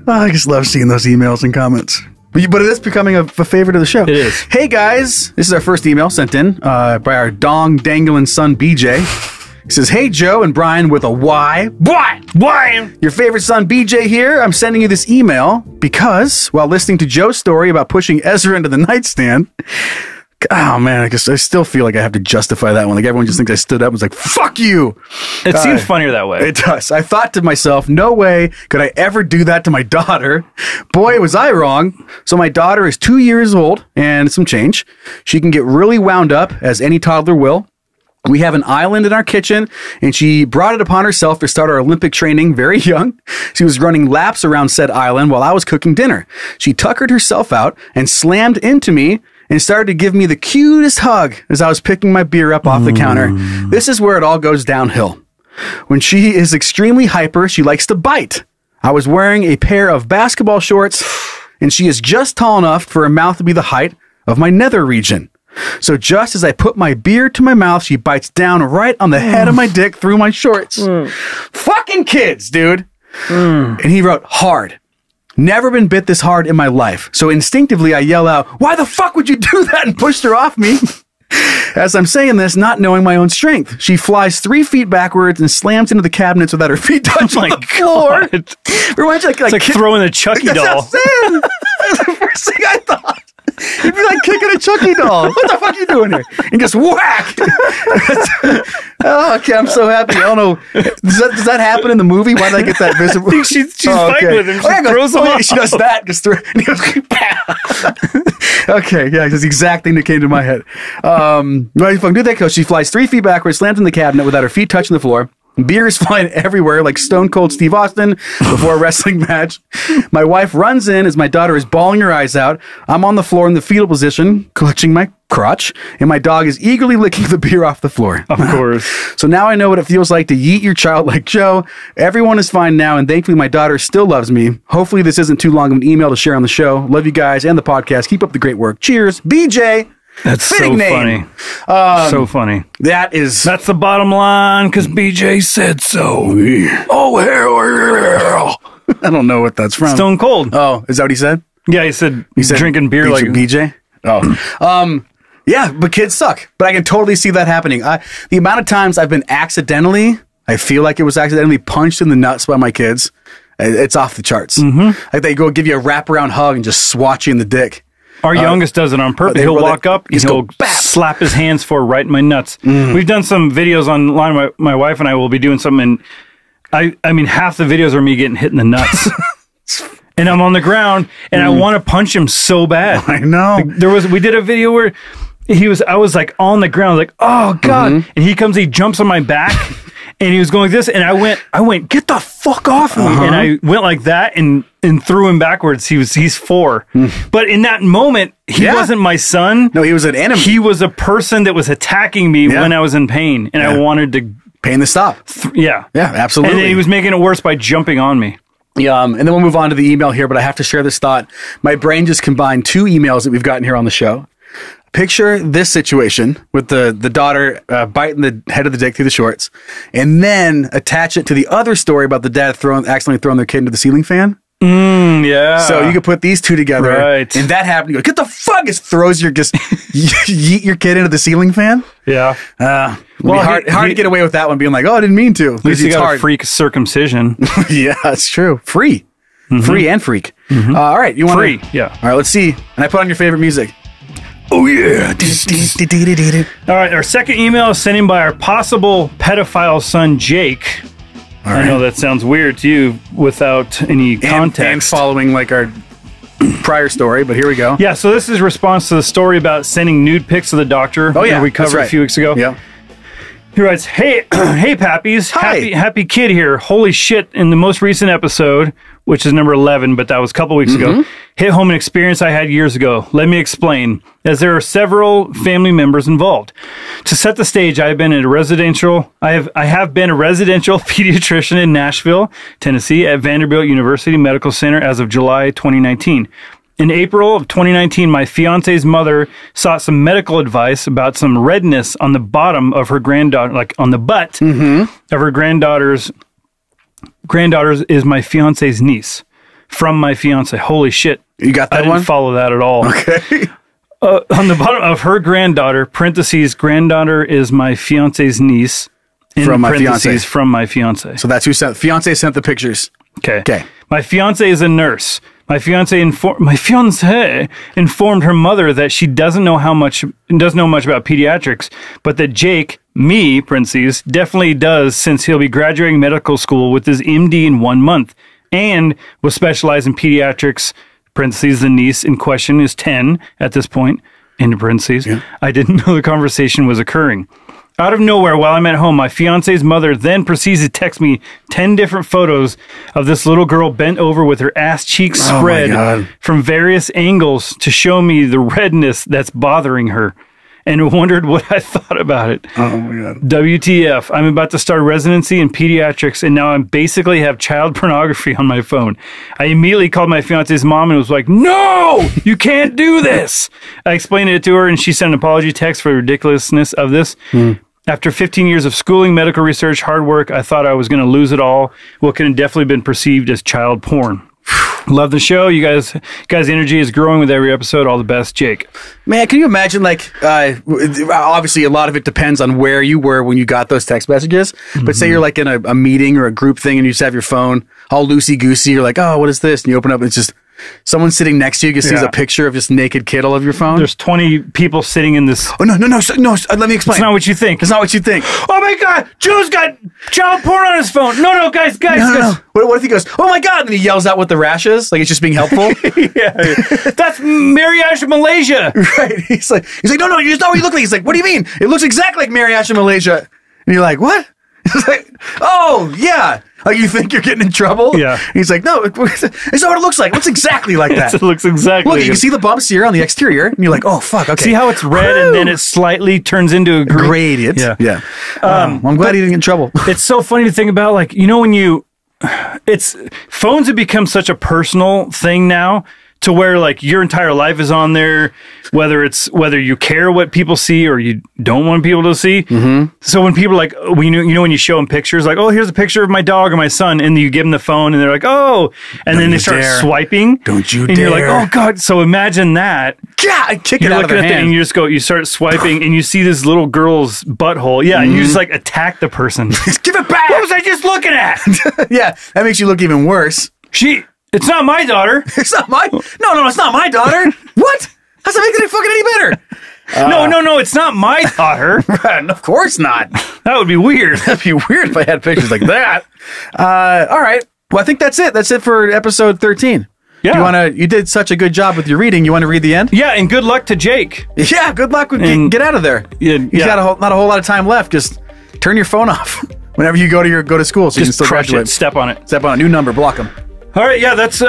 I just love seeing those emails and comments. But it is becoming a favorite of the show. It is. Hey guys, this is our first email sent in by our dong dangling son BJ. He says, hey Joe and Brian with a Y. Why? Your favorite son BJ here. I'm sending you this email because while listening to Joe's story about pushing Ezra into the nightstand, oh man, I still feel like I have to justify that one. Like everyone just thinks I stood up and was like, fuck you. It seems funnier that way. It does. I thought to myself, no way could I ever do that to my daughter. Boy, was I wrong. So my daughter is 2 years old and some change. She can get really wound up as any toddler will. We have an island in our kitchen, and she brought it upon herself to start our Olympic training very young. She was running laps around said island while I was cooking dinner. She tuckered herself out and slammed into me and started to give me the cutest hug as I was picking my beer up off the counter. This is where it all goes downhill. When she is extremely hyper, she likes to bite. I was wearing a pair of basketball shorts, and she is just tall enough for her mouth to be the height of my nether region. So just as I put my beer to my mouth, she bites down right on the head of my dick through my shorts. Fucking kids, dude. And he wrote, hard. Never been bit this hard in my life. So instinctively I yell out, why the fuck would you do that? And pushed her off me. As I'm saying this, not knowing my own strength, she flies 3 feet backwards and slams into the cabinets without her feet touching the floor. Reminds you It's like throwing a Chucky doll. That's the first thing I thought. You'd be like kicking a Chucky doll. What the fuck are you doing here? And just whack. Oh, okay, I'm so happy. I don't know. Does that happen in the movie? Why did I get that visible? She's fighting with him. She throws him off. She does that. Just throw. And he goes, okay, yeah, that's the exact thing that came to my head. Why you fucking do that? Because she flies 3 feet backwards, slams in the cabinet without her feet touching the floor. Beer is flying everywhere like Stone Cold Steve Austin before a wrestling match. My wife runs in as my daughter is bawling her eyes out. I'm on the floor in the fetal position, clutching my crotch, and my dog is eagerly licking the beer off the floor. Of course. So now I know what it feels like to yeet your child like Joe. Everyone is fine now, and thankfully my daughter still loves me. Hopefully this isn't too long of an email to share on the show. Love you guys and the podcast. Keep up the great work. Cheers. BJ. That's Fitting so name. funny. So funny. That's the bottom line because BJ said so. Oh, hell. I don't know what that's from. Stone Cold. Oh, is that what he said? Yeah, he said drinking beer like BJ. Oh, yeah, but kids suck. But I can totally see that happening. The amount of times I've been accidentally, I feel like it was accidentally punched in the nuts by my kids, it's off the charts. Like they go give you a wraparound hug and just swat you in the dick. Our youngest does it on purpose. He'll walk up, he'll slap his hands right in my nuts. We've done some videos online. My wife and I will be doing something, and I mean, half the videos are me getting hit in the nuts. And I'm on the ground, and I want to punch him so bad. I know. We did a video where I was like on the ground, like, oh God. And he jumps on my back, and he was going like this, and I went, get the fuck off of me. And I went like that and threw him backwards. He's 4. But in that moment, he wasn't my son. No, he was an enemy. He was a person that was attacking me when I was in pain, and I wanted to pain to stop. Yeah, absolutely. And then he was making it worse by jumping on me. Yeah, and then we'll move on to the email here, but I have to share this thought. My brain just combined 2 emails that we've gotten here on the show. Picture this situation with the daughter biting the head of the dick through the shorts, and then attach it to the other story about the dad accidentally throwing their kid into the ceiling fan. Yeah. So you could put these 2 together, right? And that happened. You go, get the fuck! Just throws yeet your kid into the ceiling fan. Yeah. Hard to get away with that one, being like, oh, I didn't mean to. At least you got a freak circumcision. Yeah, that's true. Free and freak. All right, you want free? Yeah. All right, let's see. And I put on your favorite music. Oh yeah. All right, our second email is sent in by our possible pedophile son, Jake. I know that sounds weird to you without any context. And following like our prior story, but here we go. Yeah, so this is response to the story about sending nude pics to the doctor. Oh yeah, we covered a few weeks ago. Yeah. He writes, hey pappies, Hi. happy kid here. Holy shit, in the most recent episode, which is number 11, but that was a couple weeks ago, hit home an experience I had years ago. Let me explain, as there are several family members involved. To set the stage, I have been a residential pediatrician in Nashville, Tennessee, at Vanderbilt University Medical Center as of July 2019. In April of 2019, my fiance's mother sought some medical advice about some redness on the bottom of her granddaughter, like on the butt of her granddaughters is my fiance's niece from my fiance. Holy shit. You got that I didn't follow that at all. Okay. On the bottom of her granddaughter, parentheses, granddaughter is my fiance's niece. From my fiance. From my fiance. So that's who fiance sent the pictures. Okay. My fiance is a nurse. My fiance informed her mother that she doesn't know much about pediatrics, but that Jake, me, parentheses, definitely does, since he'll be graduating medical school with his MD in 1 month, and will specialize in pediatrics, parentheses, the niece in question is 10 at this point, into parentheses. Yeah. I didn't know the conversation was occurring. Out of nowhere, while I'm at home, my fiance's mother then proceeds to text me 10 different photos of this little girl bent over with her ass cheeks spread from various angles to show me the redness that's bothering her. and wondered what I thought about it. Oh my God. WTF. I'm about to start residency in pediatrics, and now I basically have child pornography on my phone. I immediately called my fiance's mom and was like, no, you can't do this. I explained it to her, and she sent an apology text for the ridiculousness of this. After 15 years of schooling, medical research, hard work, I thought I was going to lose it all. What could have definitely been perceived as child porn. Love the show. You guys' energy is growing with every episode. All the best, Jake. Man, can you imagine, like, obviously a lot of it depends on where you were when you got those text messages, but say you're like in a meeting or a group thing and you just have your phone all loosey-goosey, you're like, oh, what is this? And you open up and it's just someone sitting next to you sees a picture of just naked kid all over your phone. There's 20 people sitting in this. Oh, no, let me explain. It's not what you think. It's not what you think. Oh my God, Joe's got child porn on his phone. No, guys. No. What if he goes, oh my God, and he yells out what the rash is? Like it's just being helpful? That's Mariage Malaysia. Right. He's like, no, you just know what you look like. He's like, what do you mean? It looks exactly like Mariage Malaysia. And you're like, what? He's like, oh, yeah. Like, you think you're getting in trouble? Yeah. He's like, no, it's not what it looks like. It looks exactly like that. It looks exactly Look, you can see the bumps here on the exterior, and you're like, oh, fuck, okay. See how it's red and then it slightly turns into a gradient? Yeah. Well, I'm glad he didn't get in trouble. It's so funny to think about, like, you know, when phones have become such a personal thing now, to where like your entire life is on there, whether you care what people see or you don't want people to see. So when people are like, when you show them pictures, like, oh, here's a picture of my dog or my son, and you give them the phone and they're like, oh, and then they start swiping. Don't you and dare. You're like, oh God. So imagine that. Yeah, I kick it out of their hand. And you start swiping and you see this little girl's butthole. Yeah. And you just like attack the person. Give it back. What was I just looking at? Yeah. That makes you look even worse. It's not my daughter. It's not my... No, it's not my daughter. What? How's that make it fucking any better? No, it's not my daughter. Right, of course not. That would be weird. That'd be weird if I had pictures like that. All right. Well, I think that's it. That's it for episode 13. Yeah. You did such a good job with your reading. You want to read the end? Yeah, and good luck to Jake. Yeah, good luck with get out of there. You've got not a whole lot of time left. Just turn your phone off whenever you go to school so you can still graduate. Step on it. Step on a new number. Block them. All right, yeah, that's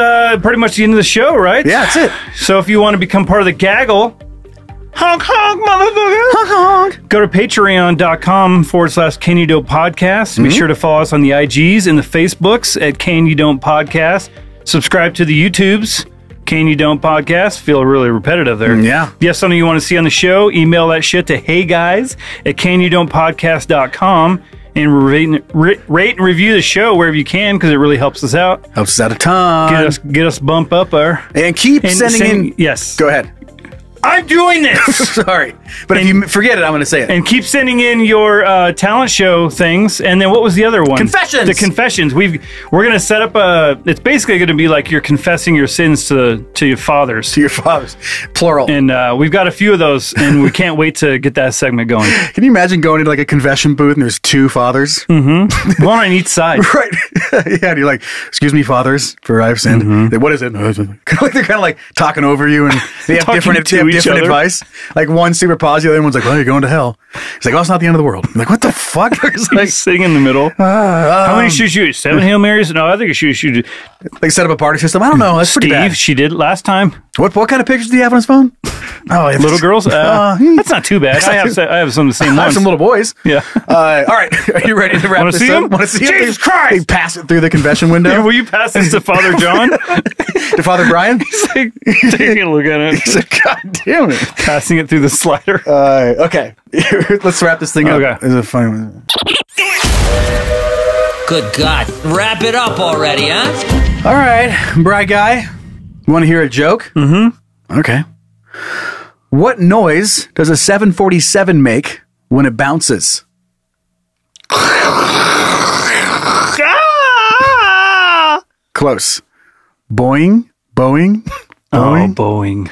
pretty much the end of the show, right? Yeah, that's it. So if you want to become part of the gaggle, honk, honk, motherfucker, honk, honk. Go to patreon.com/Can You Don't Podcast. Be sure to follow us on the IGs and the Facebooks at Can You Don't Podcast. Subscribe to the YouTubes, Can You Don't Podcast. Feel really repetitive there. Yeah. If you have something you want to see on the show, email that shit to heyguys@canyoudontpodcast.com. And rate and review the show wherever you can, because it really helps us out. Helps us out a ton. Get us bump up our... And keep sending in... Yes. Go ahead. I'm doing this! Sorry. But if you forget it, I'm going to say it. And keep sending in your talent show things. And then what was the other one? Confessions! The confessions. We're going to set up a... It's basically going to be like you're confessing your sins to your fathers. To your fathers. Plural. And we've got a few of those, and we can't wait to get that segment going. Can you imagine going into like a confession booth and there's two fathers? One on each side. Right. Yeah, and you're like, excuse me, fathers, for I've sinned. What is it? They're kind of like talking over you, and they have different advice. Like one super positive, the other one's like, well, you're going to hell. He's like, oh, it's not the end of the world. I'm like, what the fuck? He's like sitting in the middle. How many should you shoot? 7 Hail Marys? No, I think you should. Like set up a party system. I don't know. That's pretty bad. She did last time. What kind of pictures do you have on his phone? Oh, little girls? That's not too bad. I have some of the same ones. I have some little boys. Yeah. All right. Are you ready to wrap this up? Want to see him? Jesus Christ! They pass it through the confession window. Will you pass this to Father John? To Father Brian? He's like taking a look at it. He's like, God damn it. Passing it through the slider. Okay. Let's wrap this thing up. Okay. This is a funny one. Good God. Wrap it up already, huh? All right. Bright guy. You want to hear a joke? Okay. What noise does a 747 make when it bounces? Close. Boing, Boeing, Boeing. Oh, Boeing.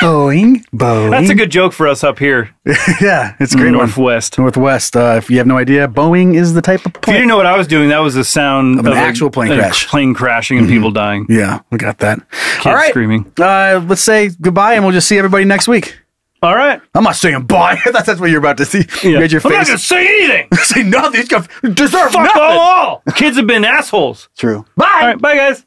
Boeing, Boeing. That's a good joke for us up here. Yeah, it's a great Northwest. Northwest. If you have no idea, Boeing is the type of plane. If you didn't know what I was doing, that was the sound of an actual plane crash. Plane crashing and people dying. Yeah, we got that. Kids all right. Screaming. Let's say goodbye, and we'll just see everybody next week. All right. I'm not saying bye. That's what you're about to see. Yeah. You had your face. I'm not going to say anything. Say nothing. These guys deserve Fuck nothing. all. Kids have been assholes. True. Bye. All right. Bye, guys.